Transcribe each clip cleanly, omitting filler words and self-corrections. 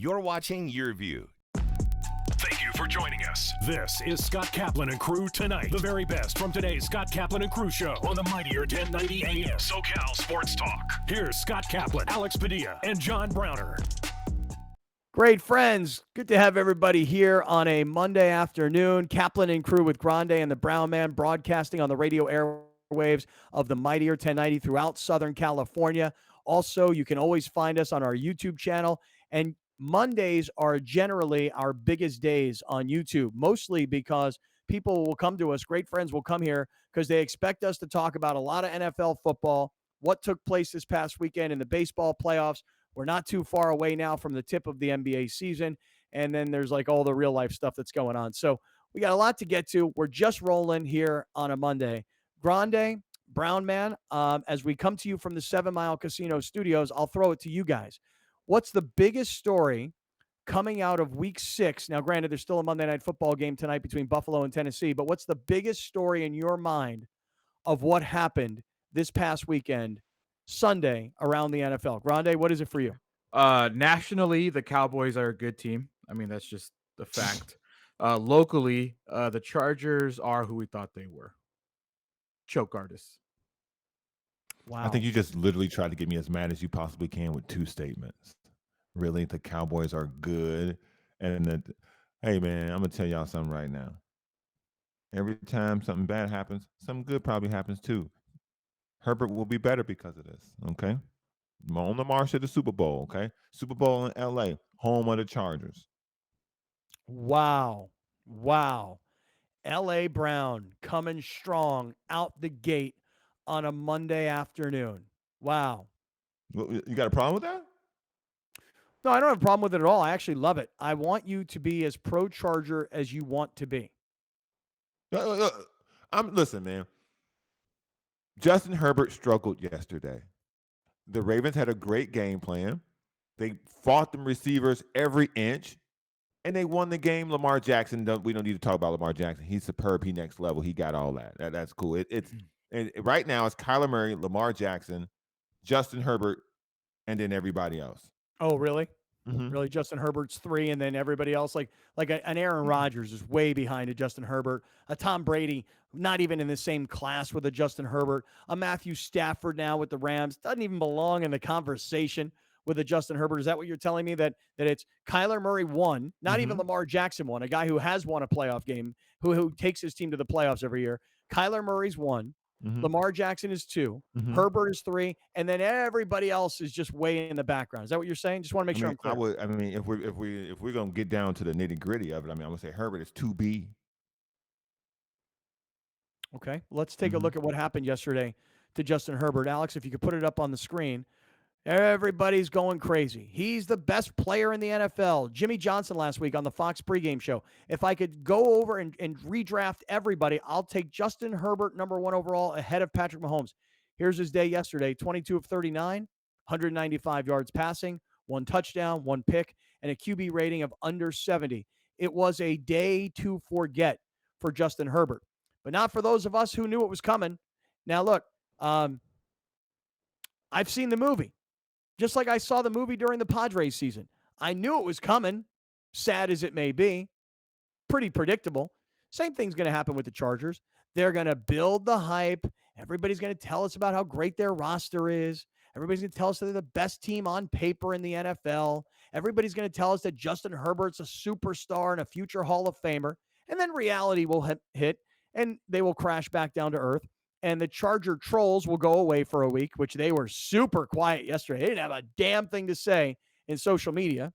You're watching Your View. Thank you for joining us. This is Scott Kaplan and Crew Tonight. The very best from today's Scott Kaplan and Crew show on the mightier 1090 AM. SoCal Sports Talk. Here's Scott Kaplan, Alex Padilla, and John Browner. Great friends. Good to have everybody here on a Monday afternoon. Kaplan and Crew with Grande and the Brown Man broadcasting on the radio airwaves of the mightier 1090 throughout Southern California. Also, you can always find us on our YouTube channel. And Mondays are generally our biggest days on YouTube, mostly because people will come to us, great friends will come here because they expect us to talk about a lot of NFL football, what took place this past weekend in the baseball playoffs. We're not too far away now from the tip of the NBA season, and then there's like all the real life stuff that's going on. So we got a lot to get to. We're just rolling here on a Monday. Grande, Brown Man, as we come to you from the 7 Mile Casino Studios, I'll throw it to you guys. What's the biggest story coming out of week 6? Now, granted, there's still a Monday Night Football game tonight between Buffalo and Tennessee, but what's the biggest story in your mind of what happened this past weekend, Sunday, around the NFL? Grande, what is it for you? Nationally, the Cowboys are a good team. I mean, that's just the fact. Locally, the Chargers are who we thought they were. Choke artists. Wow. I think you just literally tried to get me as mad as you possibly can with two statements. Really, the Cowboys are good. And hey, man, I'm going to tell y'all something right now. Every time something bad happens, something good probably happens too. Herbert will be better because of this, okay? On the march to the Super Bowl, okay? Super Bowl in L.A., home of the Chargers. Wow. L.A. Brown coming strong out the gate on a Monday afternoon. Wow. You got a problem with that? No, I don't have a problem with it at all. I actually love it. I want you to be as pro-Charger as you want to be. Listen, man. Justin Herbert struggled yesterday. The Ravens had a great game plan. They fought them receivers every inch, and they won the game. Lamar Jackson, we don't need to talk about Lamar Jackson. He's superb. He next level. He got all that. That's cool. And right now it's Kyler Murray, Lamar Jackson, Justin Herbert, and then everybody else. Oh, really? Mm-hmm. Really, Justin Herbert's 3, and then everybody else, like an Aaron Rodgers is way behind a Justin Herbert. A Tom Brady, not even in the same class with a Justin Herbert. A Matthew Stafford now with the Rams doesn't even belong in the conversation with a Justin Herbert. Is that what you're telling me, that it's Kyler Murray 1, not even Lamar Jackson 1, a guy who has won a playoff game, who takes his team to the playoffs every year? Kyler Murray's 1. Lamar Jackson is 2, Herbert is 3, and then everybody else is just way in the background. Is that what you're saying? Just want to make sure I'm clear. If we're gonna get down to the nitty gritty of it, I'm gonna say Herbert is 2B. Okay, let's take a look at what happened yesterday to Justin Herbert. Alex, if you could put it up on the screen. Everybody's going crazy. He's the best player in the NFL. Jimmy Johnson last week on the Fox pregame show. If I could go over and redraft everybody, I'll take Justin Herbert, number 1 overall, ahead of Patrick Mahomes. Here's his day yesterday, 22 of 39, 195 yards passing, 1 touchdown, 1 pick, and a QB rating of under 70. It was a day to forget for Justin Herbert, but not for those of us who knew it was coming. Now, look, I've seen the movie. Just like I saw the movie during the Padres season. I knew it was coming, sad as it may be. Pretty predictable. Same thing's going to happen with the Chargers. They're going to build the hype. Everybody's going to tell us about how great their roster is. Everybody's going to tell us that they're the best team on paper in the NFL. Everybody's going to tell us that Justin Herbert's a superstar and a future Hall of Famer. And then reality will hit, and they will crash back down to earth. And the Charger trolls will go away for a week, which they were super quiet yesterday. They didn't have a damn thing to say in social media.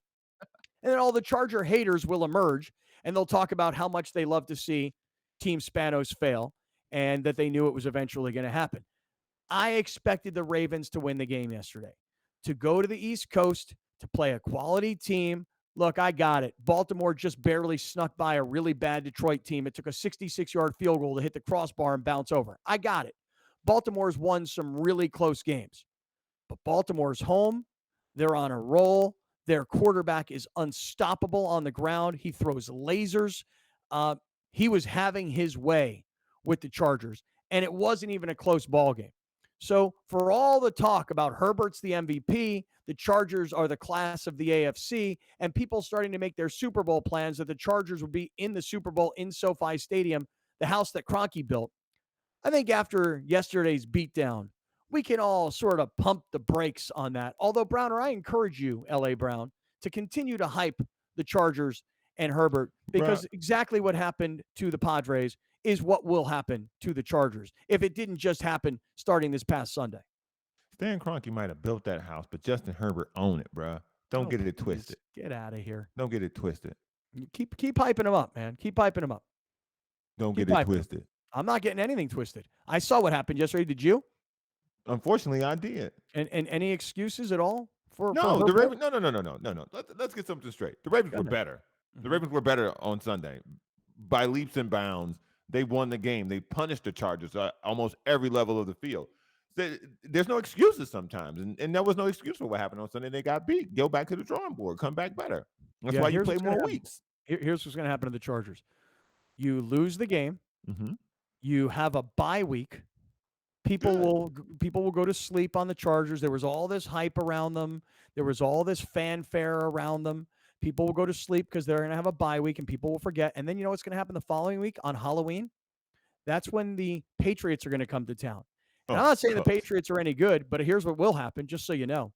And then all the Charger haters will emerge, and they'll talk about how much they love to see Team Spanos fail and that they knew it was eventually going to happen. I expected the Ravens to win the game yesterday, to go to the East Coast, to play a quality team. Look, I got it. Baltimore just barely snuck by a really bad Detroit team. It took a 66-yard field goal to hit the crossbar and bounce over. I got it. Baltimore's won some really close games. But Baltimore's home. They're on a roll. Their quarterback is unstoppable on the ground. He throws lasers. He was having his way with the Chargers, and it wasn't even a close ball game. So for all the talk about Herbert's the MVP, the Chargers are the class of the AFC, and people starting to make their Super Bowl plans that the Chargers would be in the Super Bowl in SoFi Stadium, the house that Kroenke built, I think after yesterday's beatdown, we can all sort of pump the brakes on that. Although, Browner, I encourage you, LA Brown, to continue to hype the Chargers and Herbert, because exactly what happened to the Padres is what will happen to the Chargers if it didn't just happen starting this past Sunday. Stan Kroenke might have built that house, but Justin Herbert owned it, bro. Don't get it twisted. Get out of here. Don't get it twisted. Keep hyping him up, man. Keep hyping him up. Don't get it twisted. I'm not getting anything twisted. I saw what happened yesterday. Did you? Unfortunately, I did. And any excuses at all for the Ravens? No. Let's get something straight. The Ravens were better. The Ravens were better on Sunday by leaps and bounds. They won the game. They punished the Chargers at almost every level of the field. There's no excuses sometimes, and there was no excuse for what happened on Sunday. They got beat. Go back to the drawing board. Come back better. That's why you play more weeks. Here's what's going to happen to the Chargers. You lose the game. Mm-hmm. You have a bye week. People will go to sleep on the Chargers. There was all this hype around them. There was all this fanfare around them. People will go to sleep because they're going to have a bye week, and people will forget. And then you know what's going to happen the following week on Halloween? That's when the Patriots are going to come to town. And I'm not saying the Patriots are any good, but here's what will happen, just so you know.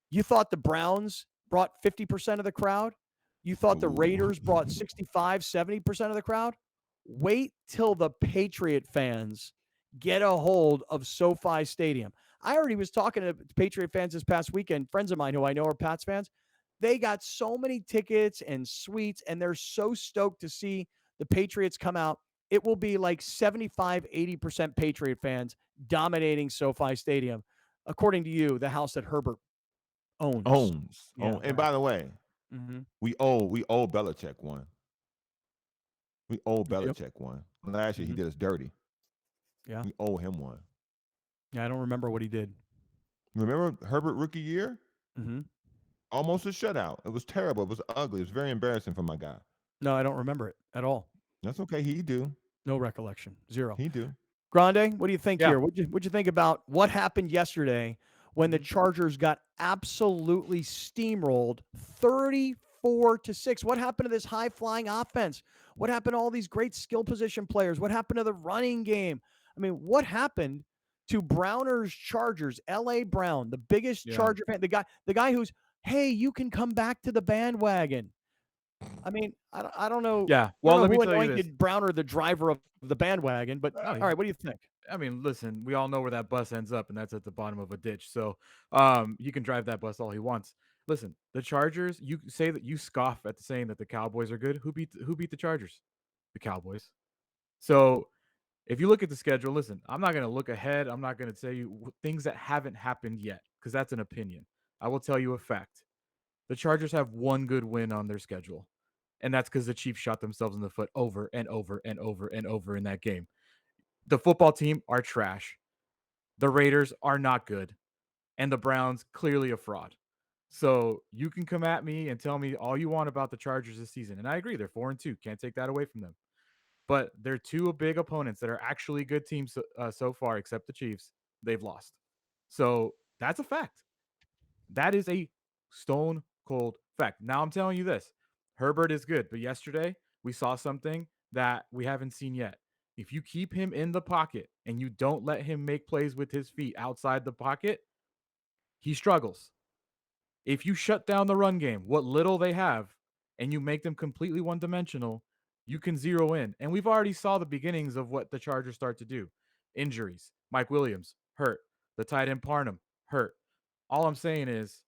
You thought the Browns brought 50% of the crowd? You thought the Raiders brought 65, 70% of the crowd? Wait till the Patriot fans get a hold of SoFi Stadium. I already was talking to Patriot fans this past weekend, friends of mine who I know are Pats fans. They got so many tickets and suites, and they're so stoked to see the Patriots come out. It will be like 75, 80% Patriot fans dominating SoFi Stadium, according to you, the house that Herbert owns. Yeah, and by the way, we owe Belichick one. We owe Belichick one. Last year he did us dirty. Yeah, we owe him one. Yeah, I don't remember what he did. Remember Herbert rookie year? Mm-hmm. Almost a shutout. It was terrible. It was ugly. It was very embarrassing for my guy. No, I don't remember it at all. That's okay. He do. No recollection. Zero. He do. Grande, what do you think here? What'd you think about what happened yesterday when the Chargers got absolutely steamrolled 34-6? What happened to this high-flying offense? What happened to all these great skill position players? What happened to the running game? I mean, what happened to Browner's Chargers? L.A. Brown, the biggest Charger fan, the guy who's, hey, you can come back to the bandwagon. I mean, I don't know. Yeah. Well, let me tell you this. Browner the driver of the bandwagon, but all right, what do you think? I mean, listen, we all know where that bus ends up, and that's at the bottom of a ditch. So he can drive that bus all he wants. Listen, the Chargers, you say that you scoff at saying that the Cowboys are good. Who beat the Chargers? The Cowboys. So if you look at the schedule, listen, I'm not going to look ahead. I'm not going to tell you things that haven't happened yet because that's an opinion. I will tell you a fact. The Chargers have one good win on their schedule, and that's because the Chiefs shot themselves in the foot over and over and over and over in that game. The football team are trash. The Raiders are not good, and the Browns clearly a fraud. So you can come at me and tell me all you want about the Chargers this season, and I agree. They're 4-2. Can't take that away from them. But they're two big opponents that are actually good teams so far, except the Chiefs. They've lost. So that's a fact. That is a stone cold fact. Now I'm telling you this. Herbert is good, but yesterday we saw something that we haven't seen yet. If you keep him in the pocket and you don't let him make plays with his feet outside the pocket, he struggles. If you shut down the run game, what little they have, and you make them completely one-dimensional, you can zero in. And we've already saw the beginnings of what the Chargers start to do. Injuries. Mike Williams, hurt. The tight end Parham, hurt. All I'm saying is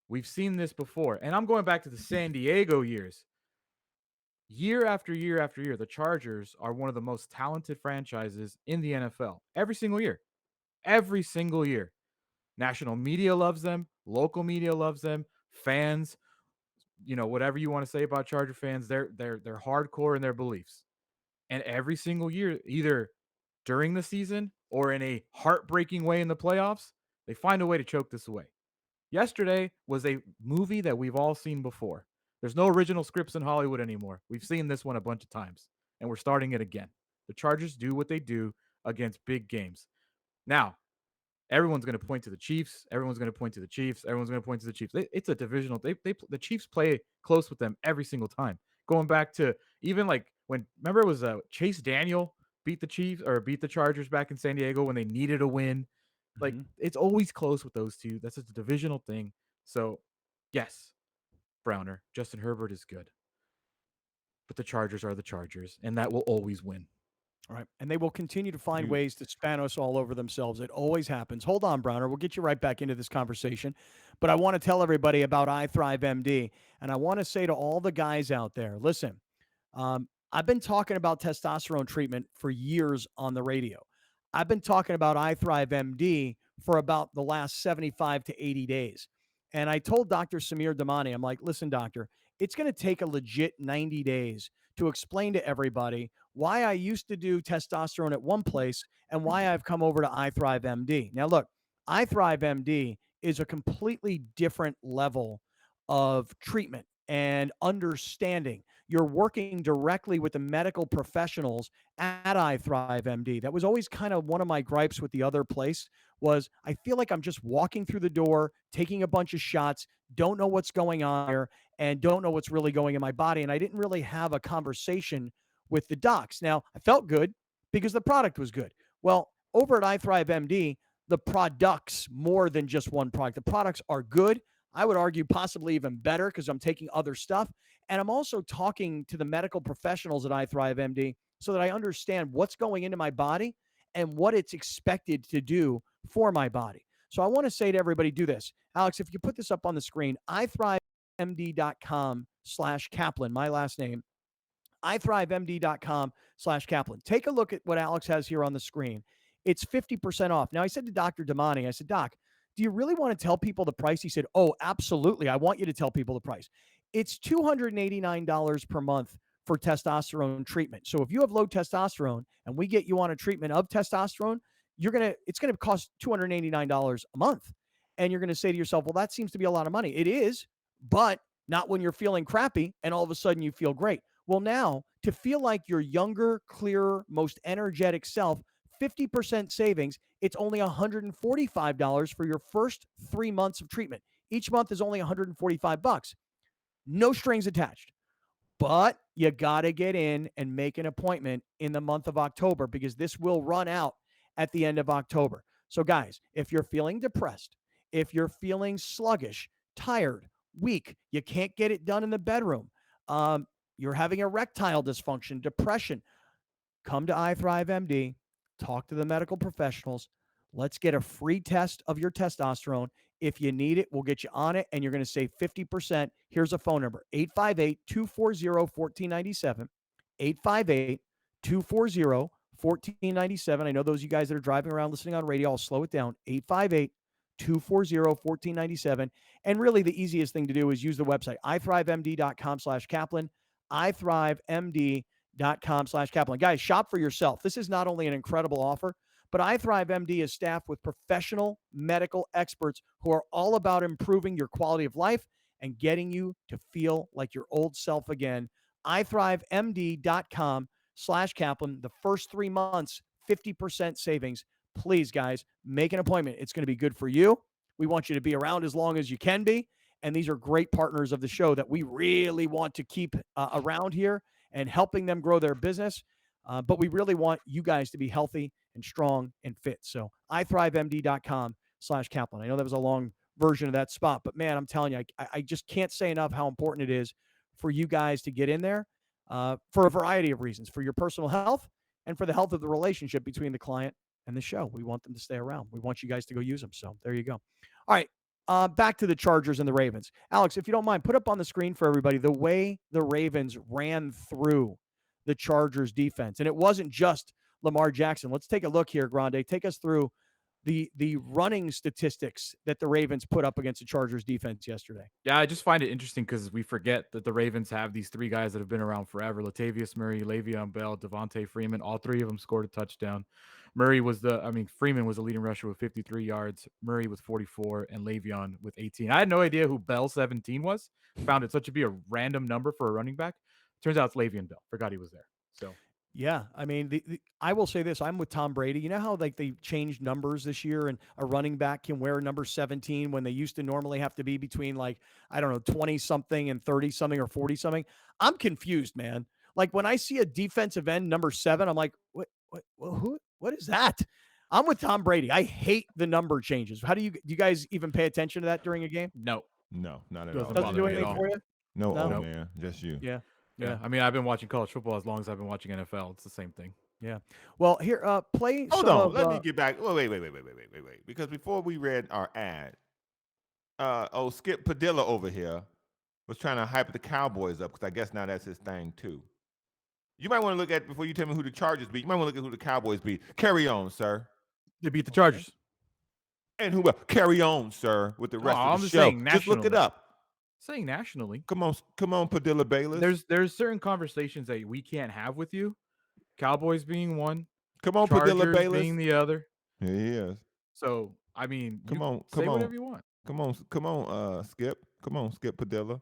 we've seen this before. And I'm going back to the San Diego years. Year after year after year, the Chargers are one of the most talented franchises in the NFL. Every single year. Every single year. National media loves them. Local media loves them. Fans, whatever you want to say about Charger fans, they're hardcore in their beliefs. And every single year, either during the season or in a heartbreaking way in the playoffs, they find a way to choke this away. Yesterday was a movie that we've all seen before. There's no original scripts in Hollywood anymore. We've seen this one a bunch of times, and we're starting it again. The Chargers do what they do against big games. Now, everyone's going to point to the Chiefs. Everyone's going to point to the Chiefs. Everyone's going to point to the Chiefs. It's a divisional. The Chiefs play close with them every single time. Going back to even like when, remember it was Chase Daniel beat the Chiefs or beat the Chargers back in San Diego when they needed a win. Like it's always close with those two. That's just a divisional thing. So yes, Browner, Justin Herbert is good, but the Chargers are the Chargers, and that will always win. All right. And they will continue to find ways to Spanos all over themselves. It always happens. Hold on, Browner. We'll get you right back into this conversation. But I want to tell everybody about iThrive MD. And I want to say to all the guys out there, listen, I've been talking about testosterone treatment for years on the radio. I've been talking about iThrive MD for about the last 75 to 80 days. And I told Dr. Samir Damani, I'm like, listen, doctor, it's going to take a legit 90 days to explain to everybody why I used to do testosterone at one place and why I've come over to iThrive MD. Now, look, iThrive MD is a completely different level of treatment and understanding. You're working directly with the medical professionals at iThrive MD. That was always kind of one of my gripes with the other place was I feel like I'm just walking through the door, taking a bunch of shots, don't know what's going on here, and don't know what's really going in my body. And I didn't really have a conversation with the docs. Now, I felt good because the product was good. Well, over at iThrive MD, the products, more than just one product, the products are good. I would argue possibly even better because I'm taking other stuff. And I'm also talking to the medical professionals at iThrive MD so that I understand what's going into my body and what it's expected to do for my body. So I want to say to everybody, do this. Alex, if you put this up on the screen, ithrivemd.com/Kaplan, my last name, ithrivemd.com/Kaplan. Take a look at what Alex has here on the screen. It's 50% off. Now, I said to Dr. Damani, I said, Doc, do you really want to tell people the price? He said, oh, absolutely. I want you to tell people the price. It's $289 per month for testosterone treatment. So if you have low testosterone and we get you on a treatment of testosterone, it's going to cost $289 a month. And you're going to say to yourself, well, that seems to be a lot of money. It is, but not when you're feeling crappy and all of a sudden you feel great. Well, now to feel like your younger, clearer, most energetic self, 50% savings. It's only $145 for your first 3 months of treatment. Each month is only $145. No strings attached. But you got to get in and make an appointment in the month of October because this will run out at the end of October. So guys, if you're feeling depressed, if you're feeling sluggish, tired, weak, you can't get it done in the bedroom, you're having erectile dysfunction, depression, come to iThrive MD, talk to the medical professionals. Let's get a free test of your testosterone. If you need it, we'll get you on it, and you're going to save 50%. Here's a phone number, 858-240-1497, 858-240-1497. I know those of you guys that are driving around listening on radio, I'll slow it down, 858-240-1497. And really the easiest thing to do is use the website, ithrivemd.com/Kaplan, ithrivemd.com/Kaplan. Guys, shop for yourself. This is not only an incredible offer, but iThrive MD is staffed with professional medical experts who are all about improving your quality of life and getting you to feel like your old self again. ithrivemd.com/Kaplan. The first 3 months, 50% savings. Please, guys, make an appointment. It's going to be good for you. We want you to be around as long as you can be. And these are great partners of the show that we really want to keep around here and helping them grow their business. But we really want you guys to be healthy and strong and fit. So ithrivemd.com/Kaplan. I know that was a long version of that spot, but man, I'm telling you, I just can't say enough how important it is for you guys to get in there for a variety of reasons, for your personal health and for the health of the relationship between the client and the show. We want them to stay around. We want you guys to go use them. So there you go. All right. Back to the Chargers and the Ravens. Alex, if you don't mind, put up on the screen for everybody the way the Ravens ran through the Chargers defense. And it wasn't just Lamar Jackson. Let's take a look here, Grande. Take us through the running statistics that the Ravens put up against the Chargers defense yesterday. Yeah, I just find it interesting because we forget that the Ravens have these three guys that have been around forever. Latavius Murray, Le'Veon Bell, Devontae Freeman. All three of them scored a touchdown. Freeman was the leading rusher with 53 yards, Murray with 44, and Le'Veon with 18. I had no idea who Bell 17 was. Found it such to be a random number for a running back. Turns out it's Le'Veon Bell. Forgot he was there. So Yeah, I mean, I will say this: I'm with Tom Brady. You know how like they changed numbers this year, and a running back can wear number 17 when they used to normally have to be between like I don't know 20 something and 30 something or 40 something. I'm confused, man. Like when I see a defensive end number 7, I'm like, what is that? I'm with Tom Brady. I hate the number changes. How do you guys even pay attention to that during a game? No, No, not at all. doesn't Doesn't bother do me at anything all. for you? No, No. old man, just you. Yeah. Yeah, I mean, I've been watching college football as long as I've been watching NFL. It's the same thing. Yeah. Well, here, play Hold some on, of. let me get back. Wait. Because before we read our ad, Skip Padilla over here was trying to hype the Cowboys up because I guess now that's his thing too. You might want to look at before you tell me who the Chargers beat. You might want to look at who the Cowboys beat. Carry on, sir. They beat the Chargers. And who else? Carry on, sir, with the rest I'm of the just show. saying Just look it nationally. up. Saying nationally. Come on, Padilla Bayless. There's certain conversations that we can't have with you. Cowboys being one. Come on, Chargers Padilla Bayless. being the other. Here he is. So I mean, Come whatever you want. Come on, Skip. Come on, Skip Padilla.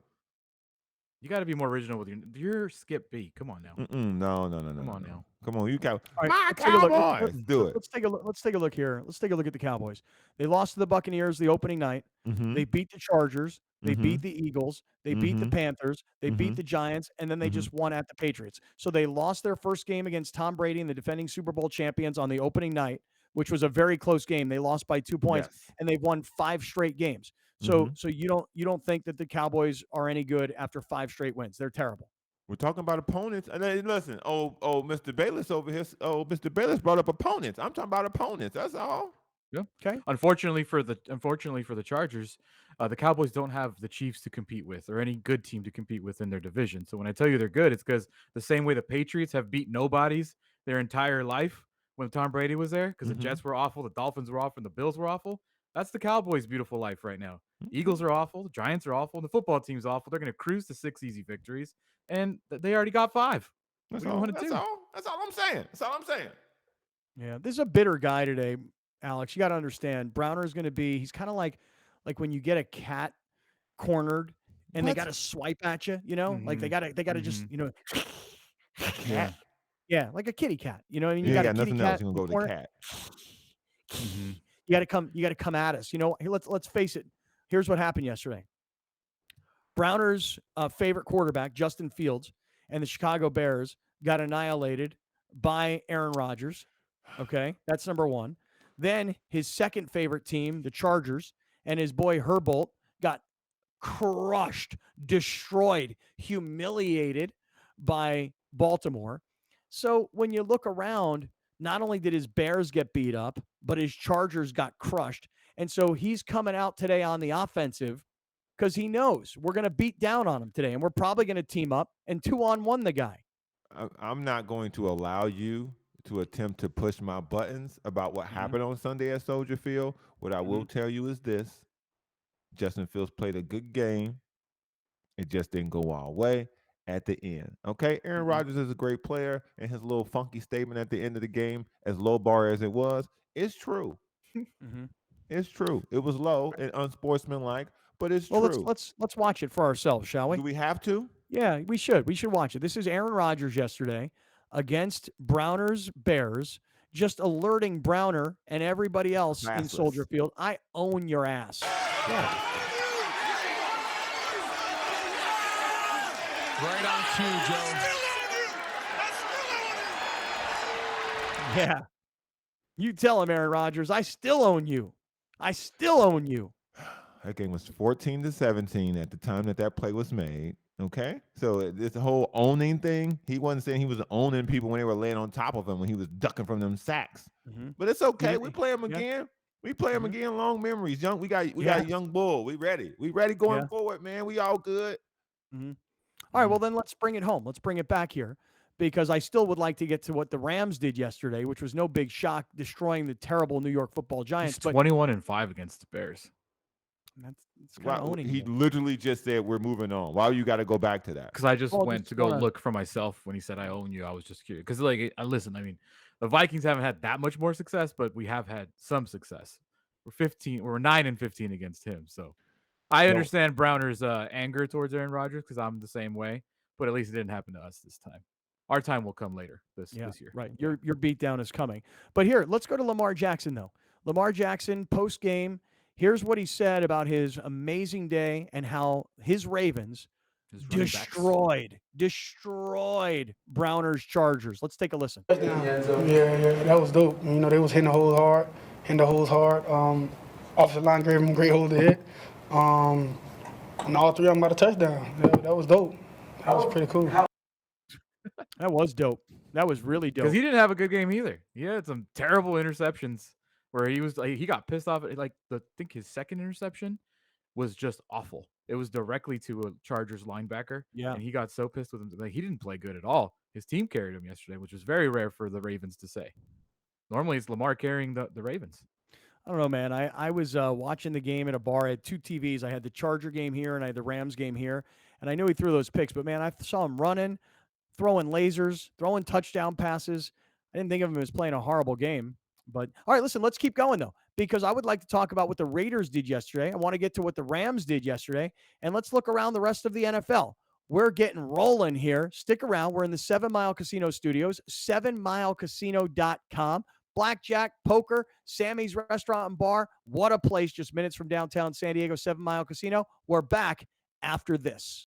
You got to be more original with your Skip B. Come on now. No. Come on now. Come on, you got All right, my let's take a look. Cowboys. Do it. Let's take a look. Let's take a look here. Let's take a look at the Cowboys. They lost to the Buccaneers the opening night. Mhm. They beat the Chargers. They Mhm. beat the Eagles. They beat the Mhm. Panthers. They beat Mhm. the Giants, and then they just won at the Patriots. So they lost their first game against Tom Brady and the defending Super Bowl champions on the opening night, which was a very close game. They lost by 2 points, Yes. and they've won 5 straight games. So you don't think that the Cowboys are any good after 5 straight wins? They're terrible. We're talking about opponents. And then listen, Mr. Bayless over here. Mr. Bayless brought up opponents. I'm talking about opponents. That's all. Yeah. Okay. Unfortunately for the Chargers, the Cowboys don't have the Chiefs to compete with or any good team to compete with in their division. So when I tell you they're good, it's because the same way the Patriots have beat nobodies their entire life when Tom Brady was there, because the Jets were awful, the Dolphins were awful, and the Bills were awful. That's the Cowboys' beautiful life right now. Eagles are awful, the Giants are awful, and the football team's awful. They're going to cruise to 6 easy victories, and they already got 5. That's What do you all. want to That's do? all. That's all I'm saying. That's all I'm saying. Yeah, this is a bitter guy today, Alex. You got to understand. Browner is going to be. He's kind of like when you get a cat cornered and they What? got to swipe at you. You know, like they got to just Yeah. yeah, like a kitty cat. You know, what I mean, you You got ain't a got kitty nothing else. cat. You're gonna go to the cat. You got to come. You got to come at us. You know, let's face it. Here's what happened yesterday. Browner's favorite quarterback, Justin Fields, and the Chicago Bears got annihilated by Aaron Rodgers. Okay, that's number one. Then his second favorite team, the Chargers, and his boy Herbold got crushed, destroyed, humiliated by Baltimore. So when you look around, not only did his Bears get beat up, but his Chargers got crushed. And so he's coming out today on the offensive because he knows we're going to beat down on him today, and we're probably going to team up and 2-on-1 the guy. I'm not going to allow you to attempt to push my buttons about what happened on Sunday at Soldier Field. What I will tell you is this: Justin Fields played a good game. It just didn't go our way at the end. Okay, Aaron Rodgers is a great player, and his little funky statement at the end of the game, as low bar as it was, is true. It's true. It was low and unsportsmanlike, but it's Well, true. let's watch it for ourselves, shall we? Do we have to? Yeah, we should. We should watch it. This is Aaron Rodgers yesterday against Browner's Bears, just alerting Browner and everybody else in Classless. Soldier Field, I own your ass. Yeah. Right on cue, Joe. Yeah. You tell him, Aaron Rodgers, I still own you. I still own you. That game was 14-17 at the time that play was made. Okay, so this whole owning thing, he wasn't saying he was owning people when they were laying on top of him when he was ducking from them sacks. But it's okay. We play him again. We play him again. Long memories. We got young bull. We ready. We ready going forward, man. We all good. All right, well then let's bring it home. Let's bring it back here because I still would like to get to what the Rams did yesterday, which was no big shock, destroying the terrible New York Football Giants. He's 21-5 against the Bears. That's kind of owning He you. literally just said we're moving on. Why you got to go back to that? Because I just Well, went just to go wanna- look for myself when he said I own you. I was just curious because, like, listen, I mean, the Vikings haven't had that much more success, but we have had some success. We're 9-15 against him. So I understand Browner's anger towards Aaron Rodgers because I'm the same way, but at least it didn't happen to us this time. Our time will come later this year. Right. Your beatdown is coming. But here, let's go to Lamar Jackson, though. Lamar Jackson, post-game, here's what he said about his amazing day and how his Ravens destroyed Browner's Chargers. Let's take a listen. Yeah, that was dope. You know, they was hitting the holes hard. Offensive line gave them a great hole to hit. And all three of them got a touchdown. That was dope. That was pretty cool. That was dope. That was really dope. Because he didn't have a good game either. He had some terrible interceptions where he got pissed off. I think his second interception was just awful. It was directly to a Chargers linebacker. Yeah. And he got so pissed with him. Like, he didn't play good at all. His team carried him yesterday, which was very rare for the Ravens to say. Normally it's Lamar carrying the Ravens. I don't know, man. I was watching the game at a bar. I had two TVs. I had the Charger game here and I had the Rams game here. And I knew he threw those picks. But, man, I saw him running, throwing lasers, throwing touchdown passes. I didn't think of him as playing a horrible game. But, all right, listen, let's keep going, though, because I would like to talk about what the Raiders did yesterday. I want to get to what the Rams did yesterday. And let's look around the rest of the NFL. We're getting rolling here. Stick around. We're in the 7 Mile Casino studios, 7milecasino.com. Blackjack, poker, Sammy's Restaurant and Bar. What a place just minutes from downtown San Diego, 7 Mile Casino. We're back after this.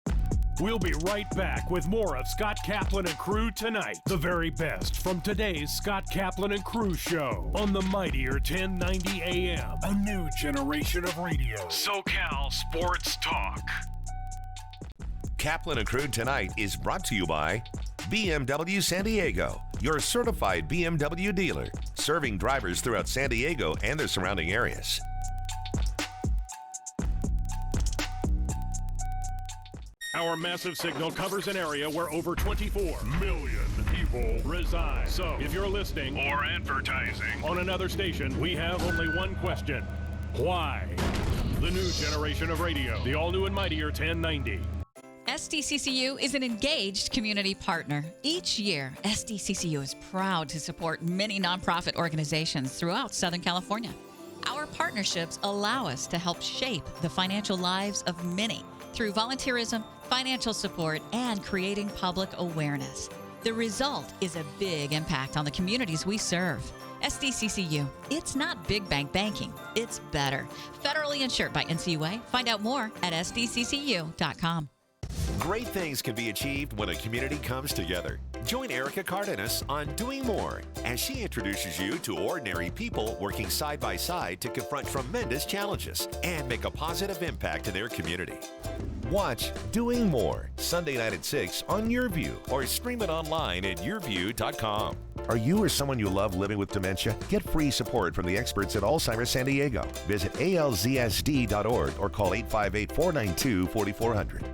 We'll be right back with more of Scott Kaplan and Crew tonight. The very best from today's Scott Kaplan and Crew show on the mightier 1090 AM. A new generation of radio. SoCal Sports Talk. Kaplan and Crew tonight is brought to you by BMW San Diego, your certified BMW dealer, serving drivers throughout San Diego and the surrounding areas. Our massive signal covers an area where over 24 million people reside. So, if you're listening or advertising on another station, we have only one question. Why? The new generation of radio. The all-new and mightier 1090. SDCCU is an engaged community partner. Each year, SDCCU is proud to support many nonprofit organizations throughout Southern California. Our partnerships allow us to help shape the financial lives of many through volunteerism, financial support, and creating public awareness. The result is a big impact on the communities we serve. SDCCU, it's not big bank banking, it's better. Federally insured by NCUA. Find out more at sdccu.com. Great things can be achieved when a community comes together. Join Erica Cardenas on Doing More as she introduces you to ordinary people working side by side to confront tremendous challenges and make a positive impact in their community. Watch Doing More Sunday night at 6 on YourView or stream it online at yourview.com. Are you or someone you love living with dementia? Get free support from the experts at Alzheimer's San Diego. Visit alzsd.org or call 858-492-4400.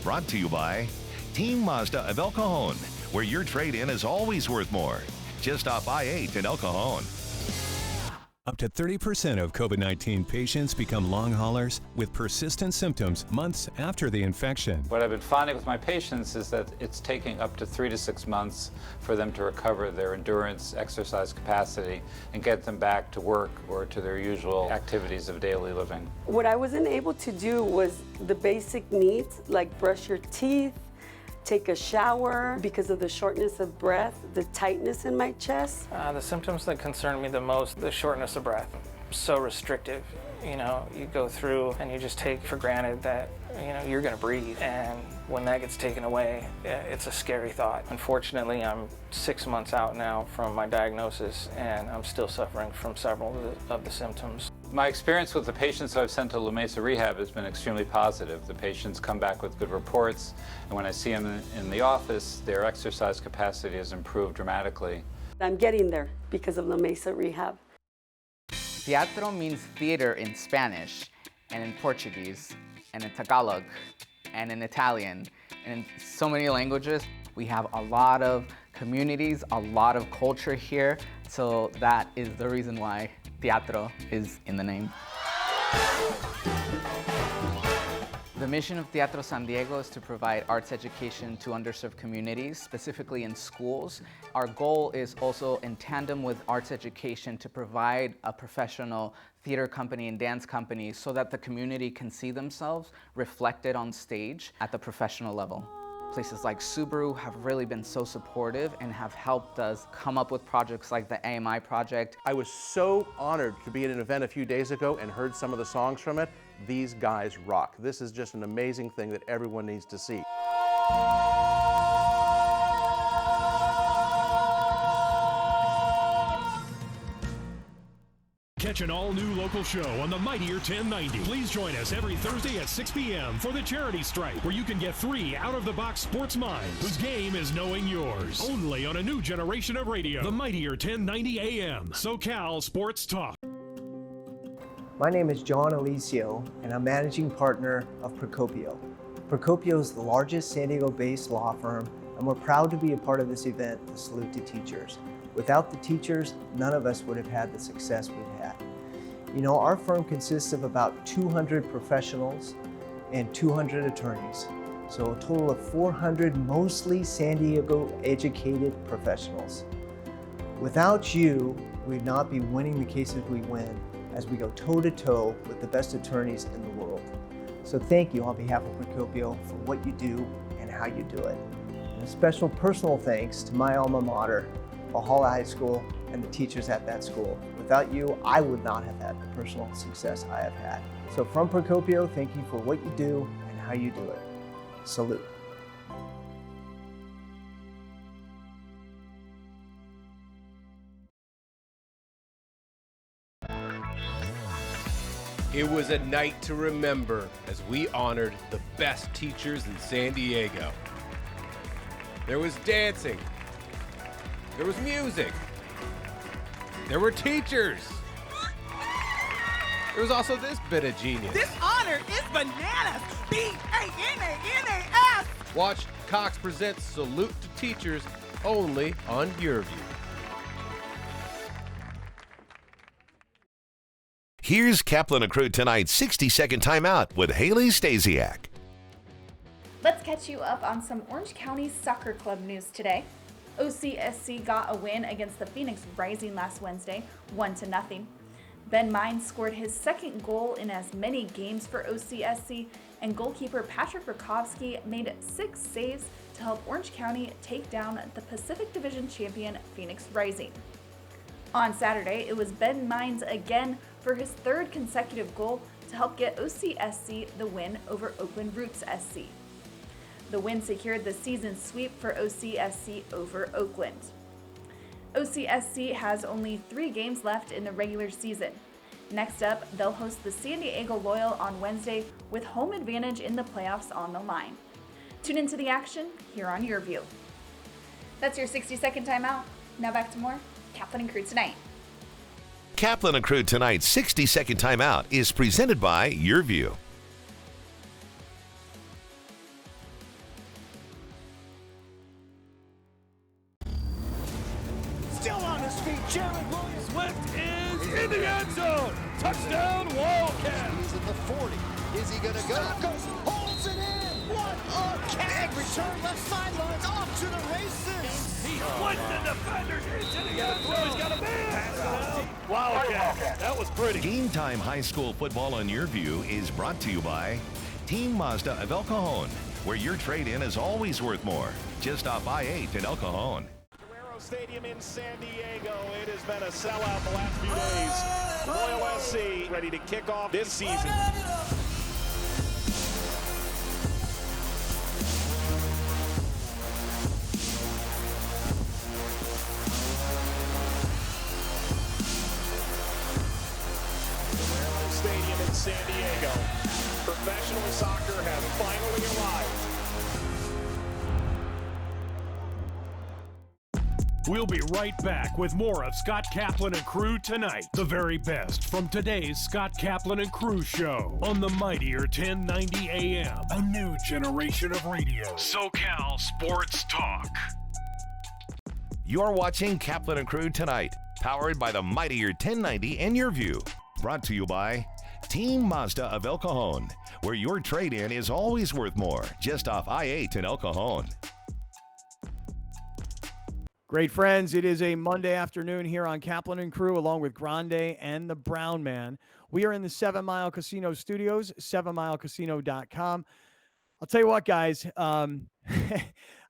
Brought to you by Team Mazda of El Cajon, where your trade-in is always worth more. Just off I-8 in El Cajon. Up to 30% of COVID-19 patients become long haulers with persistent symptoms months after the infection. What I've been finding with my patients is that it's taking up to 3 to 6 months for them to recover their endurance, exercise capacity, and get them back to work or to their usual activities of daily living. What I wasn't able to do was the basic needs, like brush your teeth, take a shower because of the shortness of breath, the tightness in my chest. The symptoms that concern me the most, the shortness of breath. So restrictive. You know, you go through and you just take for granted that, you know, you're gonna breathe. And when that gets taken away, it's a scary thought. Unfortunately, I'm 6 months out now from my diagnosis and I'm still suffering from several of the symptoms. My experience with the patients I've sent to La Mesa Rehab has been extremely positive. The patients come back with good reports, and when I see them in the office, their exercise capacity has improved dramatically. I'm getting there because of La Mesa Rehab. Teatro means theater in Spanish, and in Portuguese, and in Tagalog, and in Italian, and in so many languages. We have a lot of communities, a lot of culture here, so that is the reason why teatro is in the name. The mission of Teatro San Diego is to provide arts education to underserved communities, specifically in schools. Our goal is also in tandem with arts education to provide a professional theater company and dance company so that the community can see themselves reflected on stage at the professional level. Places like Subaru have really been so supportive and have helped us come up with projects like the AMI project. I was so honored to be at an event a few days ago and heard some of the songs from it. These guys rock. This is just an amazing thing that everyone needs to see. Catch an all-new local show on the Mightier 1090. Please join us every Thursday at 6 p.m. for the Charity Stripe, where you can get 3 out-of-the-box sports minds whose game is knowing yours. Only on a new generation of radio, the Mightier 1090 AM, SoCal Sports Talk. My name is John Alicio, and I'm managing partner of Procopio. Procopio is the largest San Diego-based law firm, and we're proud to be a part of this event, the Salute to Teachers. Without the teachers, none of us would have had the success we've had. You know, our firm consists of about 200 professionals and 200 attorneys, so a total of 400 mostly San Diego-educated professionals. Without you, we'd not be winning the cases we win as we go toe-to-toe with the best attorneys in the world. So thank you on behalf of Procopio for what you do and how you do it. And a special personal thanks to my alma mater, Valhalla High School, and the teachers at that school. Without you, I would not have had the personal success I have had. So from Procopio, thank you for what you do and how you do it. Salute. It was a night to remember as we honored the best teachers in San Diego. There was dancing. There was music. There were teachers. There was also this bit of genius. This honor is bananas. B-A-N-A-N-A-S. Watch Cox presents Salute to Teachers only on YourView. Here's Kaplan and Crew tonight's 60-second timeout with Haley Stasiak. Let's catch you up on some Orange County Soccer Club news today. OCSC got a win against the Phoenix Rising last Wednesday, 1-0. Ben Mines scored his second goal in as many games for OCSC, and goalkeeper Patrick Rakovsky made 6 saves to help Orange County take down the Pacific Division champion Phoenix Rising. On Saturday, it was Ben Mines again for his 3rd consecutive goal to help get OCSC the win over Oakland Roots SC. The win secured the season sweep for OCSC over Oakland. OCSC has only 3 games left in the regular season. Next up, they'll host the San Diego Loyal on Wednesday with home advantage in the playoffs on the line. Tune into the action here on YourView. That's your 60-second timeout. Now back to more Kaplan and Crew tonight. Kaplan and Crew tonight's 60-second timeout is presented by YourView. Still on his feet, Jared Williams Swift is in the end zone. Touchdown, Wildcats. He's at the 40. Is he going to go? Broncos holds it in. What a catch! Return left sideline, off to the races. He splits the defenders into the end zone. He's got a man. Wildcats. That was pretty. Game Time High School football on YourView is brought to you by Team Mazda of El Cajon, where your trade-in is always worth more. Just off I-8 in El Cajon. Stadium in San Diego. It has been a sellout the last few days. Loyal SC ready to kick off this season. Stadium in San Diego. Professional soccer has finally arrived. We'll be right back with more of Scott Kaplan and Crew tonight. The very best from today's Scott Kaplan and Crew show on the Mightier 1090 AM. A new generation of radio. SoCal Sports Talk. You're watching Kaplan and Crew tonight, powered by the Mightier 1090 and YourView. Brought to you by Team Mazda of El Cajon, where your trade-in is always worth more, just off I-8 in El Cajon. Great friends, it is a Monday afternoon here on Kaplan and Crew, along with Grande and the Brown Man. We are in the 7 Mile Casino studios, 7milecasino.com. I'll tell you what, guys, I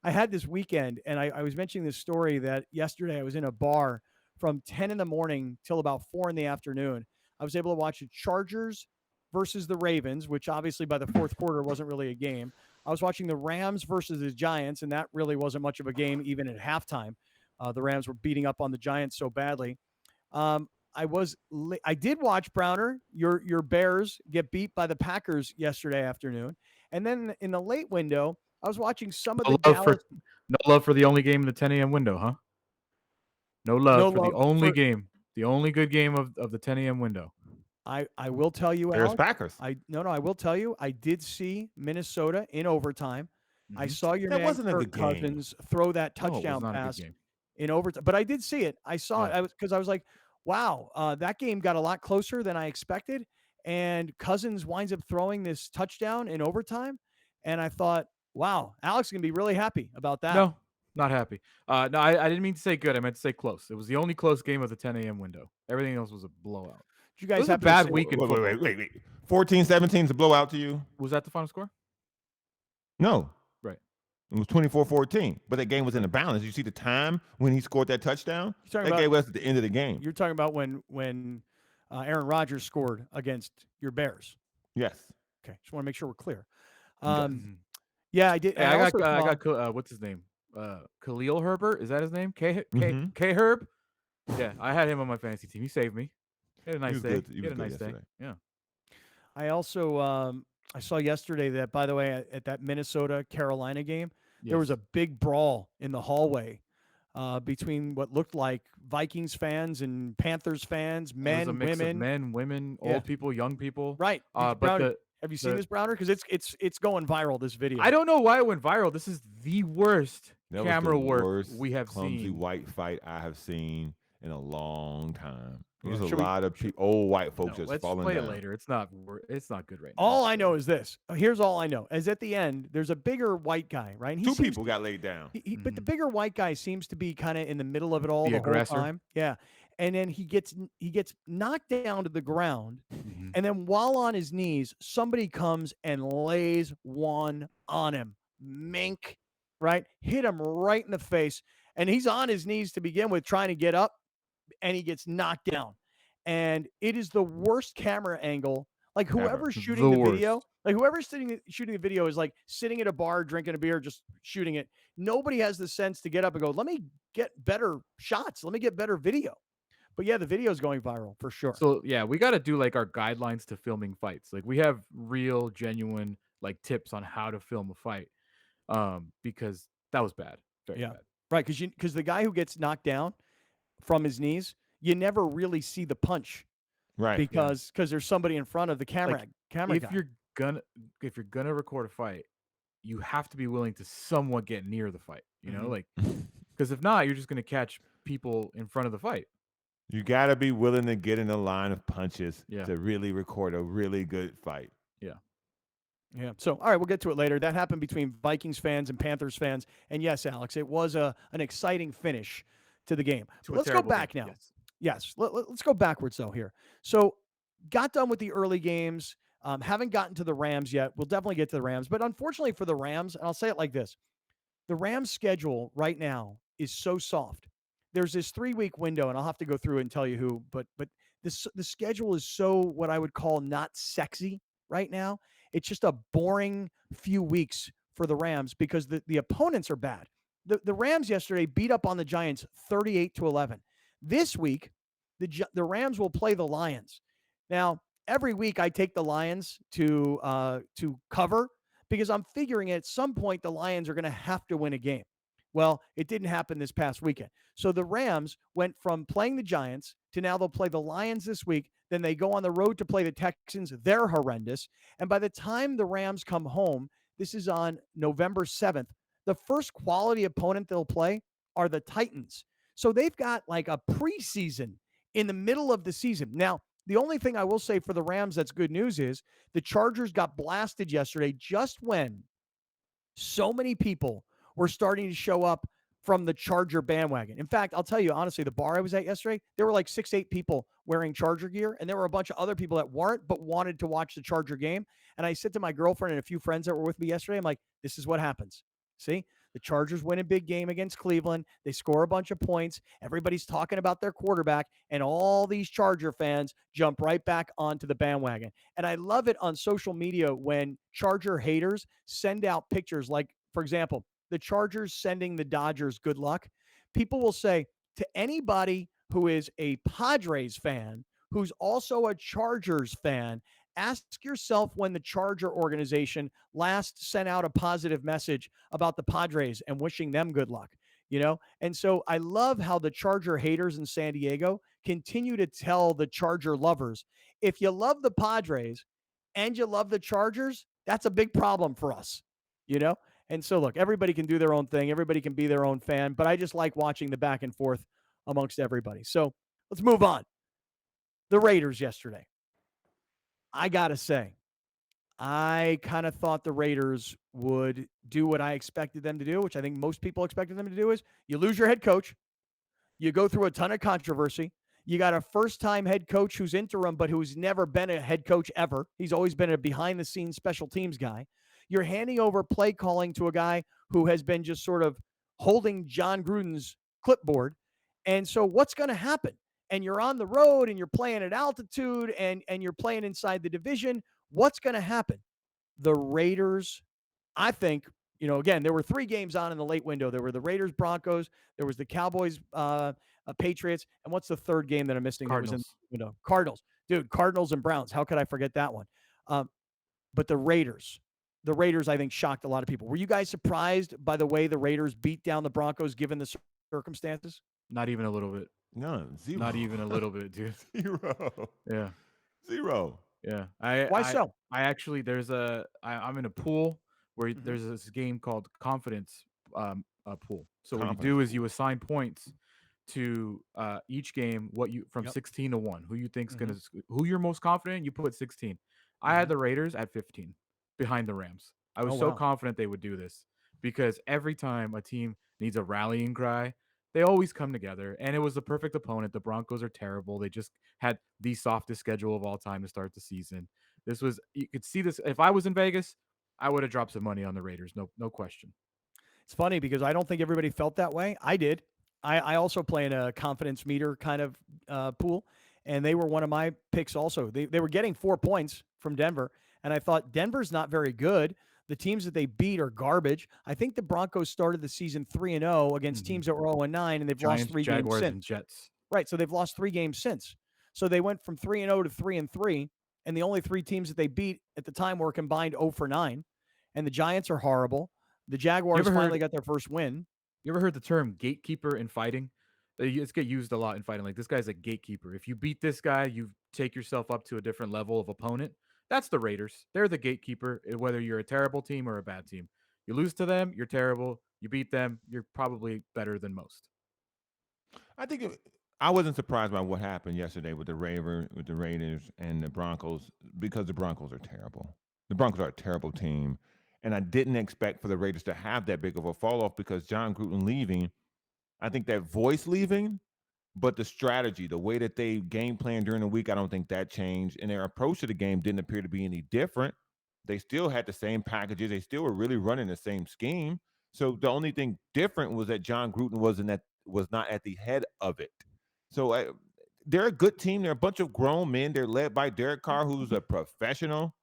had this weekend, and I was mentioning this story that yesterday I was in a bar from 10 in the morning till about 4 in the afternoon. I was able to watch the Chargers versus the Ravens, which obviously by the fourth quarter wasn't really a game. I was watching the Rams versus the Giants, and that really wasn't much of a game even at halftime. The Rams were beating up on the Giants so badly. I did watch, Browner, your Bears get beat by the Packers yesterday afternoon. And then in the late window, I was watching some of the Dallas. No love for the only game in the 10 a.m. window, huh? No love for the only game, the only good game of the 10 a.m. window. I will tell you, Bears Alex, Packers. I will tell you, I did see Minnesota in overtime. I saw your That man wasn't a Kirk good game. Cousins throw that No, it was touchdown not a good pass game. in overtime, but I did see it. I saw it. I was like, wow, that game got a lot closer than I expected. And Cousins winds up throwing this touchdown in overtime, and I thought, wow, Alex is gonna be really happy about that. No, not happy. No, I didn't mean to say good. I meant to say close. It was the only close game of the 10 a.m. window. Everything else was a blowout. Did you guys it was a happen to bad see- week in football. Wait. 14-17 is a blowout to you? Was that the final score? No. Right. It was 24-14, but that game was in the balance. You see the time when he scored that touchdown? talking That about- game was at the end of the game. You're talking about when Aaron Rodgers scored against your Bears. Yes. Okay, just want to make sure we're clear. Yes. Yeah, I did. Hey, I I also got saw- what's his name? Khalil Herbert. Is that his name? K Mhm. Herb. Yeah, I had him on my fantasy team. He saved me. He had a nice was day. good. He He had a was nice good day. yesterday. Yeah. I also I saw yesterday that, by the way, at that Minnesota Carolina game, there was Yes. a big brawl in the hallway between what looked like Vikings fans and Panthers fans, It was men, a mix women. of men, women, Yeah. old people, young people. Right. But Browner, have you seen the- this, Browner? Because it's going viral. This video. I don't know why it went viral. This is the worst That camera was the work worst we have clumsy seen. white fight I have seen in a long time. There's Yeah. a Should we- lot of old white No, folks just let's falling play down. it later. It's not good right now. All I know is this. Here's all I know: is at the end, there's a bigger white guy, right? And he Two seems- people got laid down. But the bigger white guy seems to be kind of in the middle of it all The the aggressor? whole time. Yeah, and then he gets knocked down to the ground, Mm-hmm. and then while on his knees, somebody comes and lays one on him. Mink, right? Hit him right in the face, and he's on his knees to begin with, trying to get up, and he gets knocked down. And it is the worst camera angle. Like whoever's shooting The the video, worst. like whoever's shooting the video is like sitting at a bar, drinking a beer, just shooting it. Nobody has the sense to get up and go, let me get better shots. Let me get better video. But yeah, the video is going viral for sure. So yeah, we got to do like our guidelines to filming fights. Like we have real, genuine like tips on how to film a fight. Because that was bad. Very Yeah. bad. Right. Because the guy who gets knocked down from his knees, you never really see the punch. Right. Because there's somebody in front of the camera. Like, camera if guy. you're gonna record a fight, you have to be willing to somewhat get near the fight. You know, Mhm. like because if not, you're just gonna catch people in front of the fight. You got to be willing to get in the line of punches Yeah. to really record a really good fight. Yeah. Yeah. So, all right, we'll get to it later. That happened between Vikings fans and Panthers fans. And yes, Alex, it was an exciting finish to the game. To a Let's go terrible back game, now. yes. Yes. Let's go backwards, though, here. So, got done with the early games. Haven't gotten to the Rams yet. We'll definitely get to the Rams. But unfortunately for the Rams, and I'll say it like this, the Rams' schedule right now is so soft. There's this 3-week window, and I'll have to go through it and tell you who, but the schedule is so what I would call not sexy right now. It's just a boring few weeks for the Rams because the opponents are bad. The Rams yesterday beat up on the Giants 38-11. This week, the Rams will play the Lions. Now, every week I take the Lions to cover because I'm figuring at some point the Lions are going to have to win a game. Well, it didn't happen this past weekend. So the Rams went from playing the Giants to now they'll play the Lions this week. Then they go on the road to play the Texans. They're horrendous. And by the time the Rams come home, this is on November 7th, the first quality opponent they'll play are the Titans. So they've got like a preseason in the middle of the season. Now, The only thing I will say for the Rams that's good news is the Chargers got blasted yesterday just when so many people were starting to show up from the Charger bandwagon. In fact, I'll tell you honestly, the bar I was at yesterday, there were like 6, 8 people wearing Charger gear, and there were a bunch of other people that weren't but wanted to watch the Charger game. And I said to my girlfriend and a few friends that were with me yesterday, I'm like, this is what happens. See, the Chargers win a big game against Cleveland. They score a bunch of points. Everybody's talking about their quarterback, and all these Charger fans jump right back onto the bandwagon. And I love it on social media when Charger haters send out pictures like, for example, the Chargers sending the Dodgers good luck. People will say to anybody who is a Padres fan, who's also a Chargers fan, ask yourself when the Charger organization last sent out a positive message about the Padres and wishing them good luck, you know? And so I love how the Charger haters in San Diego continue to tell the Charger lovers, if you love the Padres and you love the Chargers, that's a big problem for us, you know? And so, look, everybody can do their own thing. Everybody can be their own fan, but I just like watching the back and forth amongst everybody. So let's move on. The Raiders yesterday. I got to say, I kind of thought the Raiders would do what I expected them to do, which I think most people expected them to do is you lose your head coach. You go through a ton of controversy. You got a first-time head coach who's interim, but who's never been a head coach ever. He's always been a behind-the-scenes special teams guy. You're handing over play calling to a guy who has been just sort of holding John Gruden's clipboard. And so what's going to happen? And you're on the road and you're playing at altitude and you're playing inside the division. What's going to happen? The Raiders, I think, you know, again, there were 3 games on in the late window. There were the Raiders, Broncos. There was the Cowboys, Patriots. And what's the third game that I'm missing? Cardinals. Cardinals. Dude, Cardinals and Browns. How could I forget that one? But the Raiders, I think, shocked a lot of people. Were you guys surprised by the way the Raiders beat down the Broncos given the circumstances? Not even a little bit. None. Zero. Not even a little bit, dude. Zero. Yeah. Zero. Yeah. Why so? I actually I'm in a pool where there's this game called confidence pool. So what you do is you assign points to each game, from 16 to 1. Who you think's who you're most confident, you put 16. I had the Raiders at 15 behind the Rams. I was so confident they would do this because every time a team needs a rallying cry, they always come together, and it was the perfect opponent. The Broncos are terrible. They just had the softest schedule of all time to start the season. You could see this. If I was in Vegas, I would have dropped some money on the Raiders. No question. It's funny because I don't think everybody felt that way. I did. I also play in a confidence meter kind of pool, and they were one of my picks also. They were getting 4 points from Denver, and I thought Denver's not very good. The teams that they beat are garbage. I think the Broncos started the season 3-0 against teams that were 0-9, and they've Giants, lost 3 Jaguars, games since. and Jets. Right, so they've lost 3 games since. So they went from 3-0 to 3-3, and the only 3 teams that they beat at the time were combined 0-9. And the Giants are horrible. The Jaguars finally got their first win. You ever heard the term gatekeeper in fighting? It's get used a lot in fighting. Like, this guy's a gatekeeper. If you beat this guy, you take yourself up to a different level of opponent. That's the Raiders. They're the gatekeeper, whether you're a terrible team or a bad team. You lose to them, you're terrible. You beat them, you're probably better than most. I think I wasn't surprised by what happened yesterday with the Raiders and the Broncos because the Broncos are terrible. The Broncos are a terrible team, and I didn't expect for the Raiders to have that big of a fall off because John Gruden leaving. I think that voice leaving, but the strategy, the way that they game plan during the week, I don't think that changed. And their approach to the game didn't appear to be any different. They still had the same packages. They still were really running the same scheme. So the only thing different was that John Gruden was not at the head of it. So they're a good team. They're a bunch of grown men. They're led by Derek Carr, who's a professional.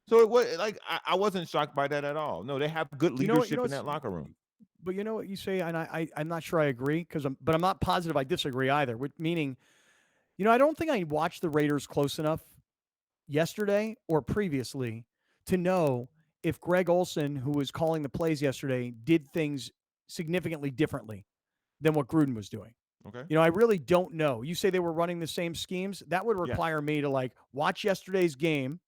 So it was like I wasn't shocked by that at all. No, they have good leadership in that locker room. But you know what you say, and I'm not sure I agree but I'm not positive I disagree either. Meaning, I don't think I watched the Raiders close enough yesterday or previously to know if Greg Olson, who was calling the plays yesterday, did things significantly differently than what Gruden was doing. Okay. I really don't know. You say they were running the same schemes. That would require me to watch yesterday's game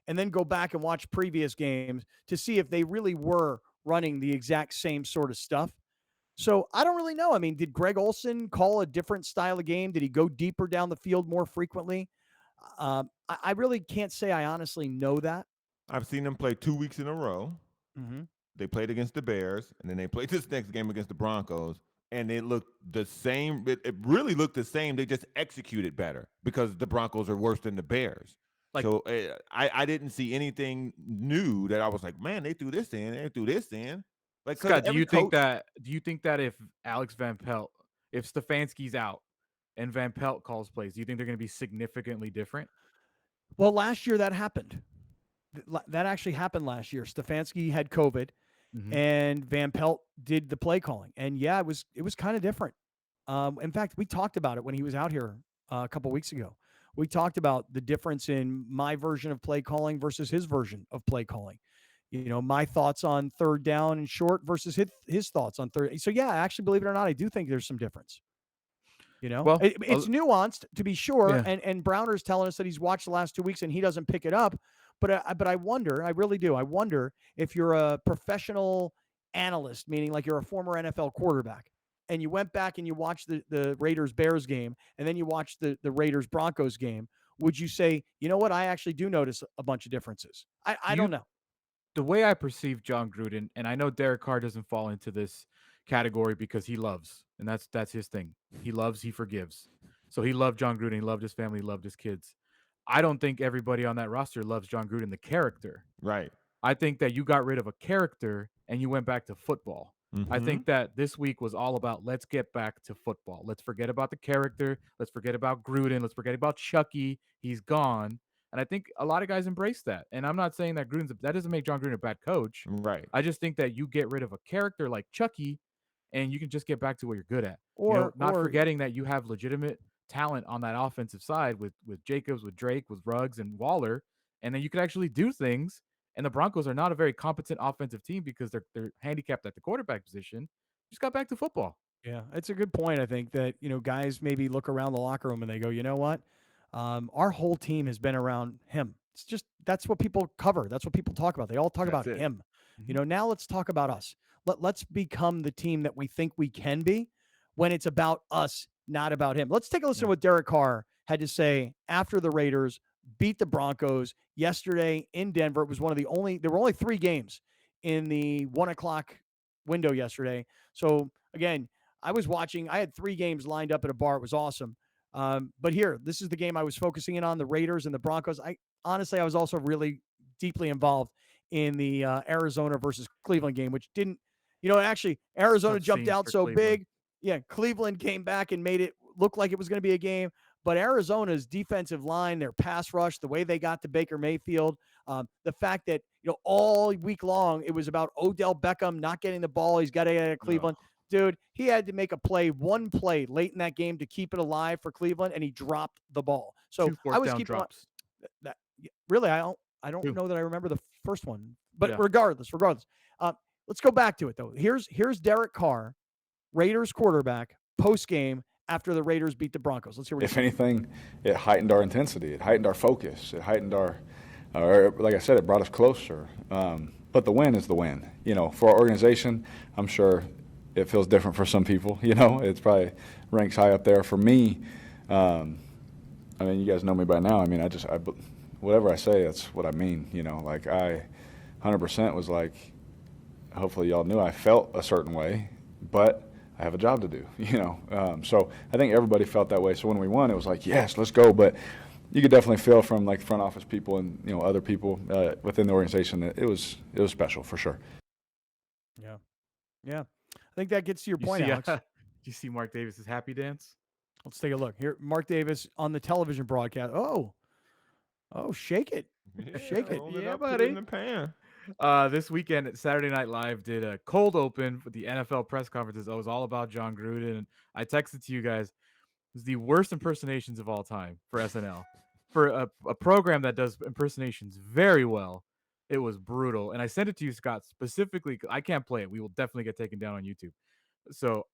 and then go back and watch previous games to see if they really were running the exact same sort of stuff. So I don't really know. I mean, did Greg Olson call a different style of game? Did he go deeper down the field more frequently? I really can't say I honestly know that. I've seen them play 2 weeks in a row. Mm-hmm. They played against the Bears, and then they played this next game against the Broncos, and it looked the same. It really looked the same. They just executed better because the Broncos are worse than the Bears. Like- so I didn't see anything new that I was like, man, they threw this in, they threw this in. Like, 'cause Scott, do every you think coach- that if Alex Van Pelt, if Stefanski's out and Van Pelt calls plays, do you think they're going to be significantly different? Well, last year that happened. That actually happened last year. Stefanski had COVID, and Van Pelt did the play calling, and yeah, it was kind of different. In fact, we talked about it when he was out here a couple weeks ago. We talked about the difference in my version of play calling versus his version of play calling. You know, my thoughts on third down and short versus his thoughts on third. So yeah, actually, believe it or not, I do think there's some difference. You know, Well, it's nuanced to be sure. Yeah. And Browner's telling us that he's watched the last 2 weeks and he doesn't pick it up. But I wonder, I really do. I wonder if you're a professional analyst, meaning like you're a former NFL quarterback, and you went back and you watched the Raiders Bears game, and then you watched the Raiders Broncos game. Would you say, you know what? I actually do notice a bunch of differences. I don't know. The way I perceive John Gruden, and I know Derek Carr doesn't fall into this category because he loves, and that's his thing. He loves, he forgives. So he loved John Gruden, he loved his family, he loved his kids. I don't think everybody on that roster loves John Gruden, the character. Right. I think that you got rid of a character and you went back to football. I Mhm. think that this week was all about let's get back to football. Let's forget about the character. Let's forget about Gruden. Let's forget about Chucky. He's gone. And I think a lot of guys embrace that. And I'm not saying that that doesn't make John Gruden a bad coach. Right. I just think that you get rid of a character like Chucky and you can just get back to what you're good at. Or- not or- forgetting that you have legitimate talent on that offensive side with Jacobs, with Drake, with Ruggs and Waller, and then you can actually do things. And the Broncos are not a very competent offensive team because they're handicapped at the quarterback position. Just got back to football. Yeah, it's a good point. I think that, you know, guys maybe look around the locker room and they go, you know what? Our whole team has been around him. It's just, that's what people cover. That's what people talk about. They all talk about it. him. You know, now let's talk about us. Let's become the team that we think we can be when it's about us, not about him. Let's take a listen to what Derek Carr had to say after the Raiders beat the Broncos yesterday in Denver. It was there were only 3 games in the 1:00 window yesterday. So again, I was watching, I had 3 games lined up at a bar. It was awesome. But here, this is the game I was focusing in on, the Raiders and the Broncos. I was also really deeply involved in the Arizona versus Cleveland game, which didn't, actually Arizona Tough jumped scenes out for so Cleveland. big. Yeah, Cleveland came back and made it look like it was going to be a game. But Arizona's defensive line, their pass rush, the way they got to Baker Mayfield, the fact that, all week long it was about Odell Beckham not getting the ball. He's got to get out of Cleveland. Dude, he had to make one play late in that game to keep it alive for Cleveland, and he dropped the ball. So 2 fourth I was down keeping drops. really, I don't Two. know that I remember the first one, but Yeah. regardless, let's go back to it though. Here's Derek Carr, Raiders quarterback, post game after the Raiders beat the Broncos. Let's hear what he If said. anything, it heightened our intensity. It heightened our focus. It heightened like I said, it brought us closer. But the win is the win. For our organization, I'm sure it feels different for some people. It's probably ranks high up there. For me, you guys know me by now. Whatever I say, that's what I mean. I 100% was like, hopefully y'all knew I felt a certain way, but I have a job to do, So I think everybody felt that way. So when we won, it was like, yes, let's go. But you could definitely feel from like front office people and other people within the organization that it was special for sure. Yeah. I think that gets to your point, Alex. Do you see Mark Davis's happy dance? Let's take a look here. Mark Davis on the television broadcast. Oh, shake it. Shake it. Roll it Yeah, up, put it buddy. in the pan. This weekend, Saturday Night Live did a cold open for the NFL press conferences. It was all about John Gruden. And I texted to you guys. It was the worst impersonations of all time for SNL. For a program that does impersonations very well, it was brutal. And I sent it to you, Scott, specifically. I can't play it. We will definitely get taken down on YouTube. So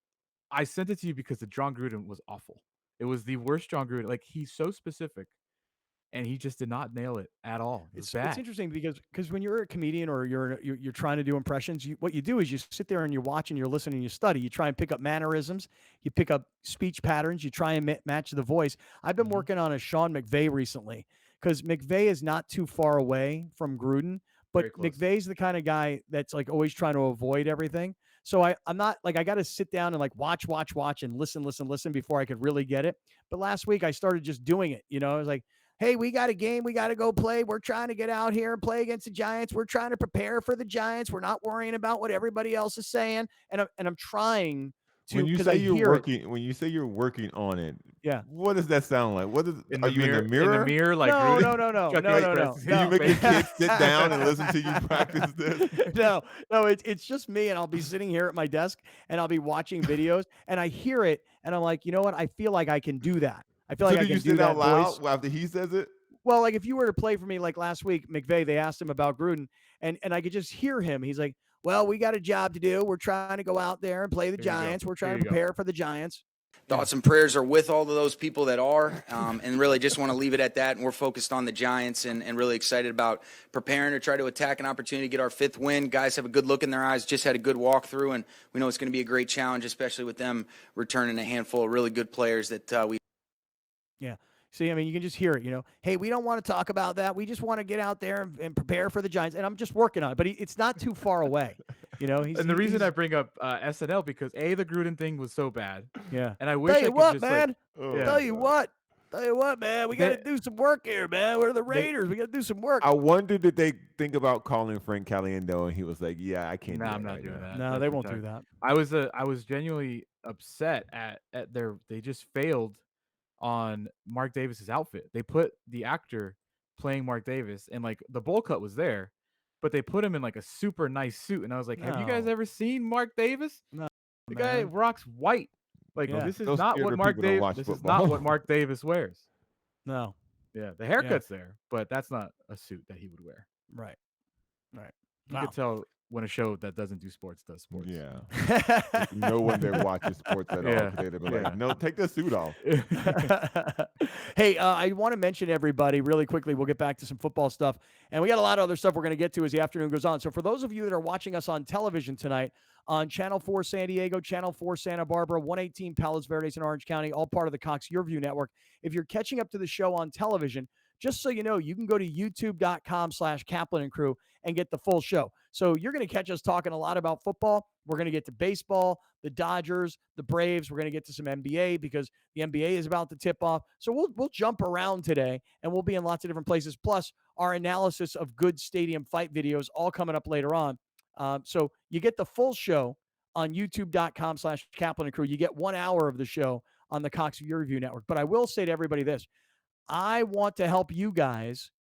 I sent it to you because the John Gruden was awful. It was the worst John Gruden. Like, he's so specific. and he just did not nail it at all. It was It's bad. interesting because when you're a comedian or you're trying to do impressions, what you do is you sit there and you watch and you're listening and you study. You try and pick up mannerisms, you pick up speech patterns, you try and match the voice. I've been working on a Sean McVay recently because McVay is not too far away from Gruden, but Very close. McVay's the kind of guy that's like always trying to avoid everything. So I'm not like, I got to sit down and like watch and listen before I could really get it. But last week I started just doing it. I was like, hey, we got a game. We got to go play. We're trying to get out here and play against the Giants. We're trying to prepare for the Giants. We're not worrying about what everybody else is saying. And I'm trying to, When you because say I you're hear it. working, when you say you're working on it, Yeah. what does that sound like? What is? In Are the you mirror, in the mirror? In the mirror, like No, Gruden? no. Chuck No, Leg no, no. presses. Do you make your kids sit down and listen to you practice this? No, it's just me, and I'll be sitting here at my desk, and I'll be watching videos, and I hear it, and I'm like, you know what? I feel like I can do that. I feel So like I do you can do sit that out loud voice. after he says it? Well, like if you were to play for me, like last week, McVay, they asked him about Gruden, and I could just hear him. He's like, "Well, we got a job to do. We're trying to go out there and play the There you go. Giants. We're There trying you to go. prepare for the Giants." Thoughts and prayers are with all of those people that are, and really just want to leave it at that. And we're focused on the Giants and really excited about preparing to try to attack an opportunity to get our 5th win. Guys have a good look in their eyes, just had a good walkthrough, and we know it's going to be a great challenge, especially with them returning a handful of really good players that we. Yeah. See, I mean, you can just hear it, Hey, we don't want to talk about that. We just want to get out there and prepare for the Giants. And I'm just working on it, but it's not too far away. And the reason I bring up SNL because the Gruden thing was so bad. Yeah. And I wish Tell I you could what, just man. like, Tell you what, man. We got to They- do some work here, man. We're the Raiders. We got to do some work. I wonder did they think about calling Frank Caliendo, and he was like, "Yeah, I can't." No, do I'm that not right doing now." that. No, That's they won't do retarded. that. I was genuinely upset at they just failed on Mark Davis's outfit. They put the actor playing Mark Davis and like the bowl cut was there, but they put him in like a super nice suit. And I was like, have you guys No. ever seen Mark Davis? No, The guy man. rocks white. Like Yeah. this is Those not what theater Mark people don't Davis. watch This is football. not what Mark Davis wears. No. Yeah, the haircut's there, but that's not a suit that he would wear. Right. Right. You could tell when a show that doesn't do sports does sports. Yeah. No one there watches sports at all. Yeah. 'Cause they'd be Yeah. like, "No, take the suit off." Hey, I want to mention everybody really quickly. We'll get back to some football stuff. And we got a lot of other stuff we're going to get to as the afternoon goes on. So for those of you that are watching us on television tonight, on Channel 4 San Diego, Channel 4 Santa Barbara, 118 Palos Verdes in Orange County, all part of the Cox YourView network. If you're catching up to the show on television, just so you know, you can go to youtube.com/Kaplan and Crew and get the full show. So you're going to catch us talking a lot about football. We're going to get to baseball, the Dodgers, the Braves. We're going to get to some NBA because the NBA is about to tip off. So we'll jump around today, and we'll be in lots of different places. Plus, our analysis of good stadium fight videos all coming up later on. So you get the full show on youtube.com/Kaplan and Crew. You get 1 hour of the show on the Cox YourView network. But I will say to everybody this. I want to help you guys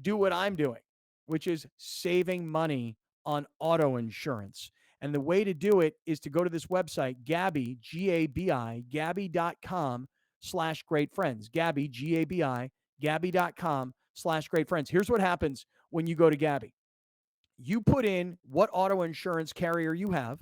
do what I'm doing, which is saving money on auto insurance. And the way to do it is to go to this website, Gabi, Gabi, Gabi.com/greatfriends. Gabi, Gabi, Gabi.com/greatfriends. Here's what happens when you go to Gabi. You put in what auto insurance carrier you have,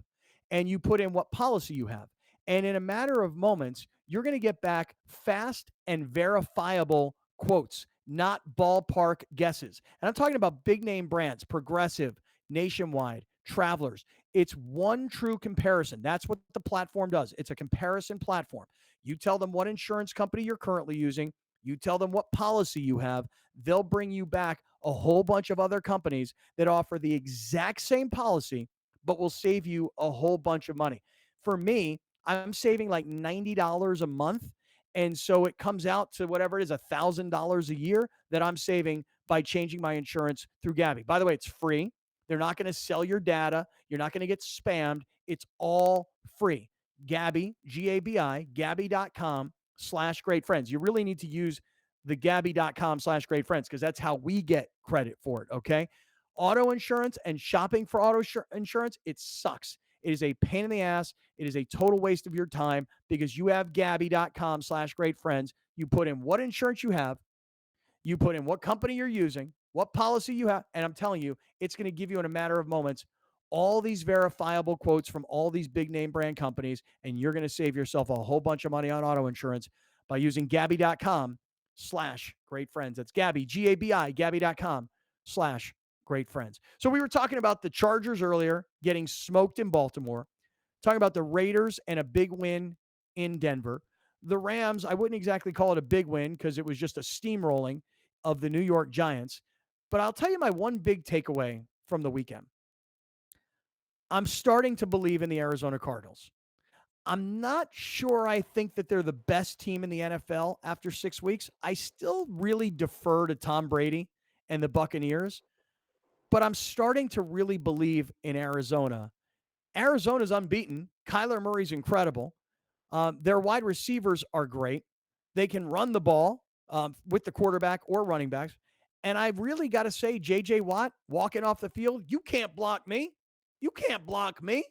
and you put in what policy you have. And in a matter of moments, you're going to get back fast and verifiable quotes, not ballpark guesses. And I'm talking about big name brands, Progressive, Nationwide, Travelers. It's one true comparison. That's what the platform does. It's a comparison platform. You tell them what insurance company you're currently using. You tell them what policy you have. They'll bring you back a whole bunch of other companies that offer the exact same policy, but will save you a whole bunch of money. For me, I'm saving like $90 a month. And so it comes out to whatever it is, $1,000 a year that I'm saving by changing my insurance through Gabi. By the way, it's free. They're not going to sell your data. You're not going to get spammed. It's all free. Gabi, Gabi, Gabi.com/greatfriends. You really need to use the Gabi.com/greatfriends because that's how we get credit for it. Okay. Auto insurance and shopping for auto insurance, it sucks. It is a pain in the ass. It is a total waste of your time because you have Gabi.com/greatfriends. You put in what insurance you have. You put in what company you're using, what policy you have. And I'm telling you, it's going to give you in a matter of moments all these verifiable quotes from all these big name brand companies. And you're going to save yourself a whole bunch of money on auto insurance by using Gabi.com Gabby.com/greatfriends. That's Gabby, G-A-B-I, Gabby.com/greatfriends. So we were talking about the Chargers earlier getting smoked in Baltimore, talking about the Raiders and a big win in Denver. The Rams, I wouldn't exactly call it a big win because it was just a steamrolling of the New York Giants. But I'll tell you my one big takeaway from the weekend. I'm starting to believe in the Arizona Cardinals. I'm not sure I think that they're the best team in the NFL after 6 weeks. I still really defer to Tom Brady and the Buccaneers, but I'm starting to really believe in Arizona. Arizona's unbeaten. Kyler Murray's incredible. Their wide receivers are great. They can run the ball with the quarterback or running backs. And I've really got to say, J.J. Watt walking off the field, you can't block me. You can't block me.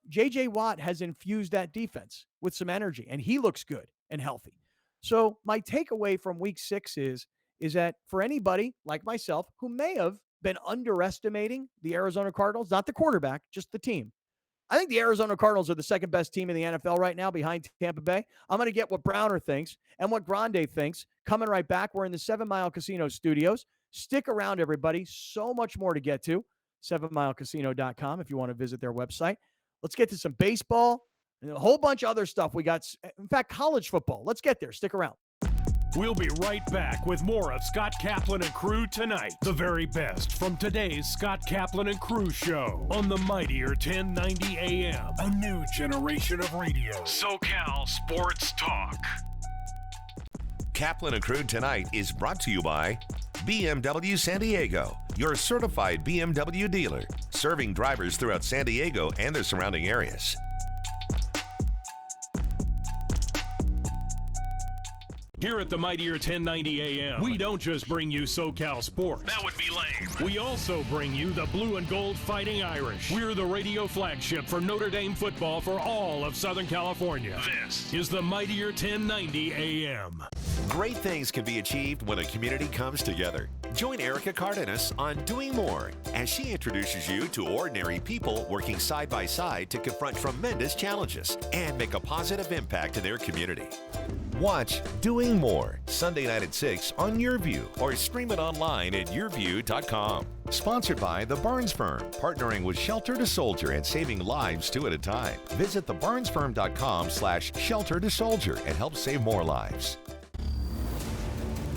J.J. Watt has infused that defense with some energy, and he looks good and healthy. So my takeaway from week 6 is that for anybody like myself who may have been underestimating the Arizona Cardinals, not the quarterback, just the team, I think the Arizona Cardinals are the second best team in the NFL right now behind Tampa Bay. I'm going to get what Browner thinks and what Grande thinks coming right back. We're in the 7 Mile Casino studios. Stick around, everybody. So much more to get to. 7milecasino.com if you want to visit their website. Let's get to some baseball and a whole bunch of other stuff. We got, in fact, college football. Let's get there. Stick around. We'll be right back with more of Scott Kaplan and Crew tonight. The very best from today's Scott Kaplan and Crew show on the mightier 1090 AM. A new generation of radio. SoCal Sports Talk. Kaplan and Crew tonight is brought to you by BMW San Diego, your certified BMW dealer, serving drivers throughout San Diego and the surrounding areas. Here at the mightier 1090 AM, we don't just bring you SoCal sports. That would be lame. We also bring you the blue and gold Fighting Irish. We're the radio flagship for Notre Dame football for all of Southern California. This is the mightier 1090 AM. Great things can be achieved when a community comes together. Join Erica Cardenas on Doing More as she introduces you to ordinary people working side by side to confront tremendous challenges and make a positive impact in their community. Watch Doing More Sunday night at 6 on YourView or stream it online at yourview.com. Sponsored by The Barnes Firm, partnering with Shelter to Soldier and saving lives 2 at a time. Visit thebarnesfirm.com/shelter to soldier and help save more lives.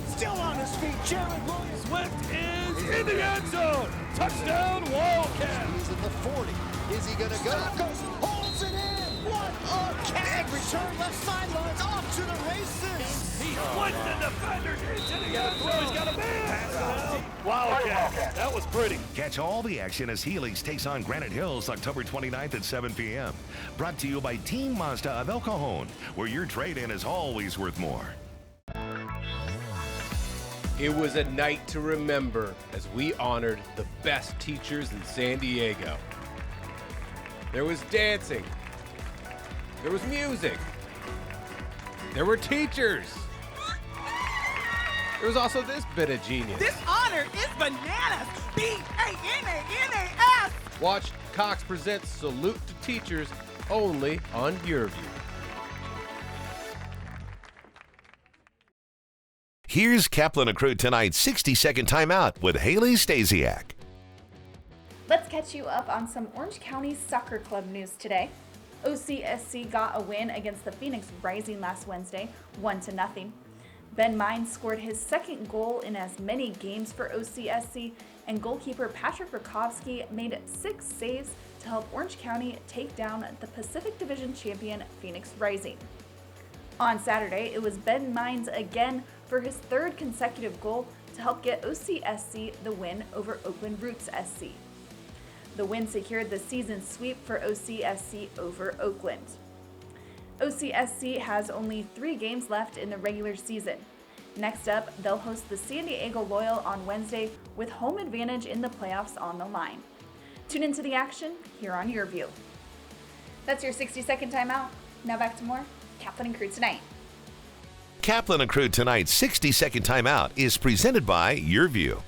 Still on his feet, Jared Williams-Swift is in the end zone. Touchdown, Wildcats. He's in the 40. Is he going to go? Broncos holds it in. What a catch. Return left sideline off to the races. He flips the defenders into the end zone. He's got a man. Wildcats. That was pretty. Catch all the action as Helix takes on Granite Hills October 29th at 7 p.m. Brought to you by Team Mazda of El Cajon, where your trade-in is always worth more. It was a night to remember as we honored the best teachers in San Diego. There was dancing. There was music. There were teachers. There was also this bit of genius. This honor is bananas. B-A-N-A-N-A-S. Watch Cox presents Salute to Teachers only on YourView. Here's Kaplan and Crew tonight's 60-second timeout with Haley Stasiak. Let's catch you up on some Orange County Soccer Club news today. OCSC got a win against the Phoenix Rising last Wednesday, 1-0. Ben Mine scored his second goal in as many games for OCSC, and goalkeeper Patrick Rakovsky made 6 saves to help Orange County take down the Pacific Division champion Phoenix Rising. On Saturday, it was Ben Mines again for his 3rd consecutive goal to help get OCSC the win over Oakland Roots SC. The win secured the season sweep for OCSC over Oakland. OCSC has only 3 games left in the regular season. Next up, they'll host the San Diego Loyal on Wednesday with home advantage in the playoffs on the line. Tune into the action here on YourView. That's your 60-second timeout. Now back to more Kaplan and Crew tonight. Kaplan and Crew tonight's 60-second timeout is presented by YourView.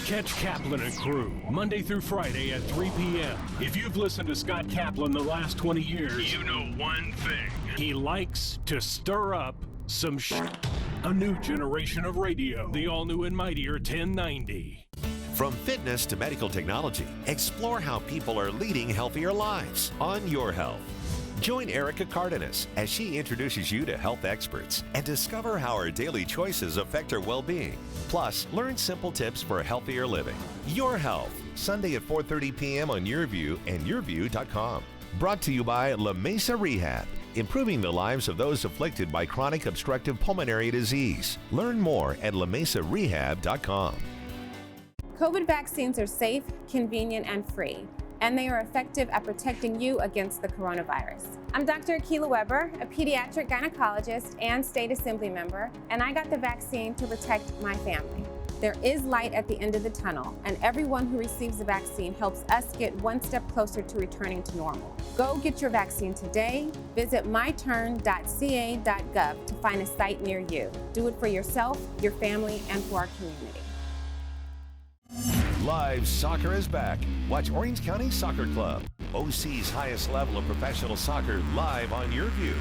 Catch Kaplan and Crew, Monday through Friday at 3 p.m. If you've listened to Scott Kaplan the last 20 years, you know one thing. He likes to stir up some A new generation of radio. The all-new and mightier 1090. From fitness to medical technology, explore how people are leading healthier lives on Your Health. Join Erica Cardenas as she introduces you to health experts and discover how our daily choices affect our well-being. Plus, learn simple tips for healthier living. Your Health, Sunday at 4:30 p.m. on YourView and YourView.com. Brought to you by La Mesa Rehab, improving the lives of those afflicted by chronic obstructive pulmonary disease. Learn more at LaMesaRehab.com. COVID vaccines are safe, convenient, and free, and they are effective at protecting you against the coronavirus. I'm Dr. Akilah Weber, a pediatric gynecologist and state assembly member, and I got the vaccine to protect my family. There is light at the end of the tunnel, and everyone who receives the vaccine helps us get one step closer to returning to normal. Go get your vaccine today. Visit myturn.ca.gov to find a site near you. Do it for yourself, your family, and for our community. Live soccer is back. Watch Orange County Soccer Club, OC's highest level of professional soccer, live on YourView.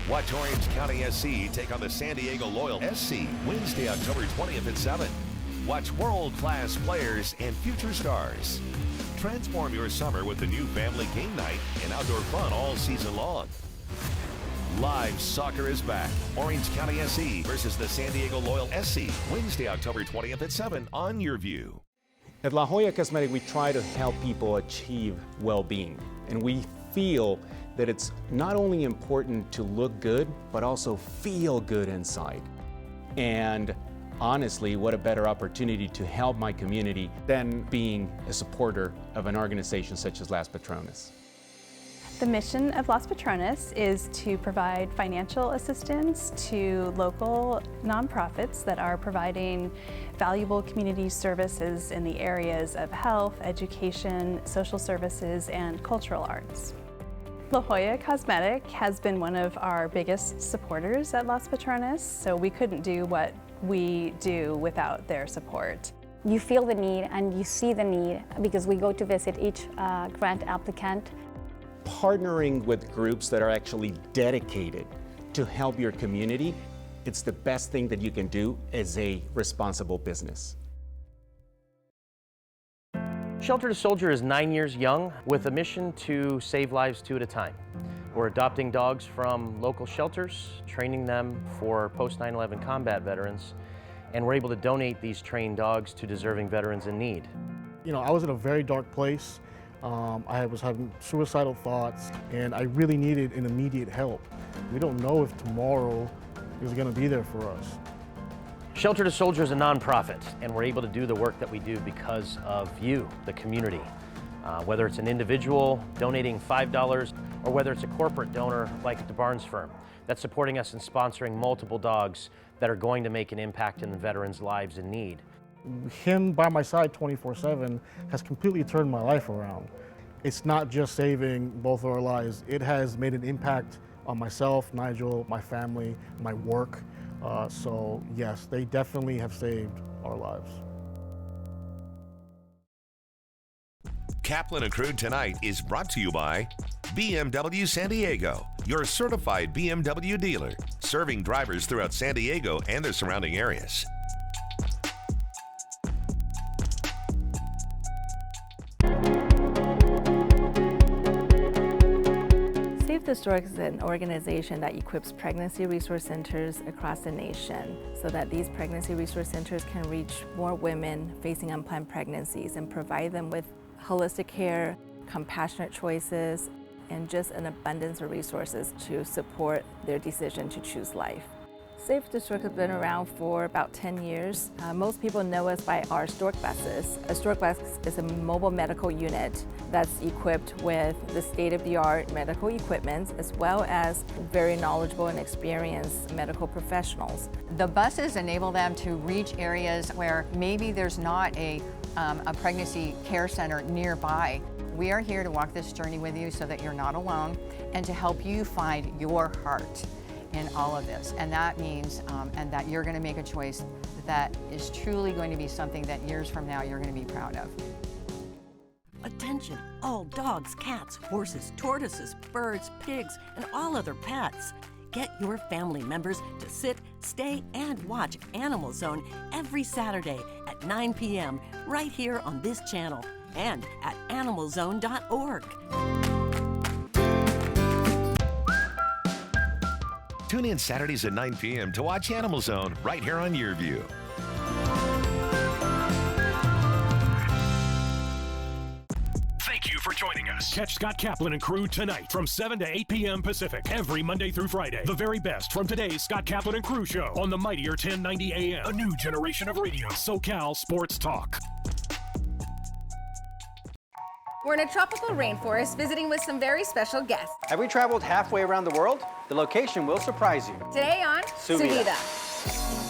Watch Orange County SC take on the San Diego Loyal SC Wednesday, October 20th at 7. Watch world-class players and future stars. Transform your summer with the new family game night and outdoor fun all season long. Live soccer is back. Orange County SC versus the San Diego Loyal SC Wednesday, October 20th at 7 on YourView. At La Jolla Cosmetic, we try to help people achieve well-being, and we feel that it's not only important to look good, but also feel good inside. And honestly, what a better opportunity to help my community than being a supporter of an organization such as Las Patronas. The mission of Las Patronas is to provide financial assistance to local nonprofits that are providing valuable community services in the areas of health, education, social services, and cultural arts. La Jolla Cosmetic has been one of our biggest supporters at Las Patronas, so we couldn't do what we do without their support. You feel the need and you see the need because we go to visit each grant applicant. Partnering with groups that are actually dedicated to help your community, it's the best thing that you can do as a responsible business. Shelter to Soldier is 9 years young with a mission to save lives 2 at a time. We're adopting dogs from local shelters, training them for post-9/11 combat veterans, and we're able to donate these trained dogs to deserving veterans in need. You know, I was in a very dark place. I was having suicidal thoughts, and I really needed an immediate help. We don't know if tomorrow is going to be there for us. Shelter to Soldier is a nonprofit, and we're able to do the work that we do because of you, the community. Whether it's an individual donating $5 or whether it's a corporate donor like the Barnes firm that's supporting us in sponsoring multiple dogs that are going to make an impact in the veterans' lives in need. Him by my side 24/7 has completely turned my life around. It's not just saving both of our lives, it has made an impact on myself, Nigel, my family, my work. So yes, they definitely have saved our lives. Kaplan and Crew Tonight is brought to you by BMW San Diego, your certified BMW dealer, serving drivers throughout San Diego and the surrounding areas. Save the Stork is an organization that equips pregnancy resource centers across the nation so that these pregnancy resource centers can reach more women facing unplanned pregnancies and provide them with holistic care, compassionate choices, and just an abundance of resources to support their decision to choose life. Save the Stork has been around for about 10 years. Most people know us by our Stork buses. A Stork bus is a mobile medical unit that's equipped with the state-of-the-art medical equipment as well as very knowledgeable and experienced medical professionals. The buses enable them to reach areas where maybe there's not a pregnancy care center nearby. We are here to walk this journey with you so that you're not alone and to help you find your heart. in all of this. And that means, and that you're going to make a choice that is truly going to be something that years from now you're going to be proud of. Attention, all dogs, cats, horses, tortoises, birds, pigs, and all other pets. Get your family members to sit, stay, and watch Animal Zone every Saturday at 9 p.m. right here on this channel and at animalzone.org. Tune in Saturdays at 9 p.m. to watch Animal Zone right here on YourView. Thank you for joining us. Catch Scott Kaplan and crew tonight from 7 to 8 p.m. Pacific every Monday through Friday. The very best from today's Scott Kaplan and crew show on the mightier 1090 AM. A new generation of radio. SoCal Sports Talk. We're in a tropical rainforest visiting with some very special guests. Have we traveled halfway around the world? The location will surprise you. Today on Su Vida. Su Vida.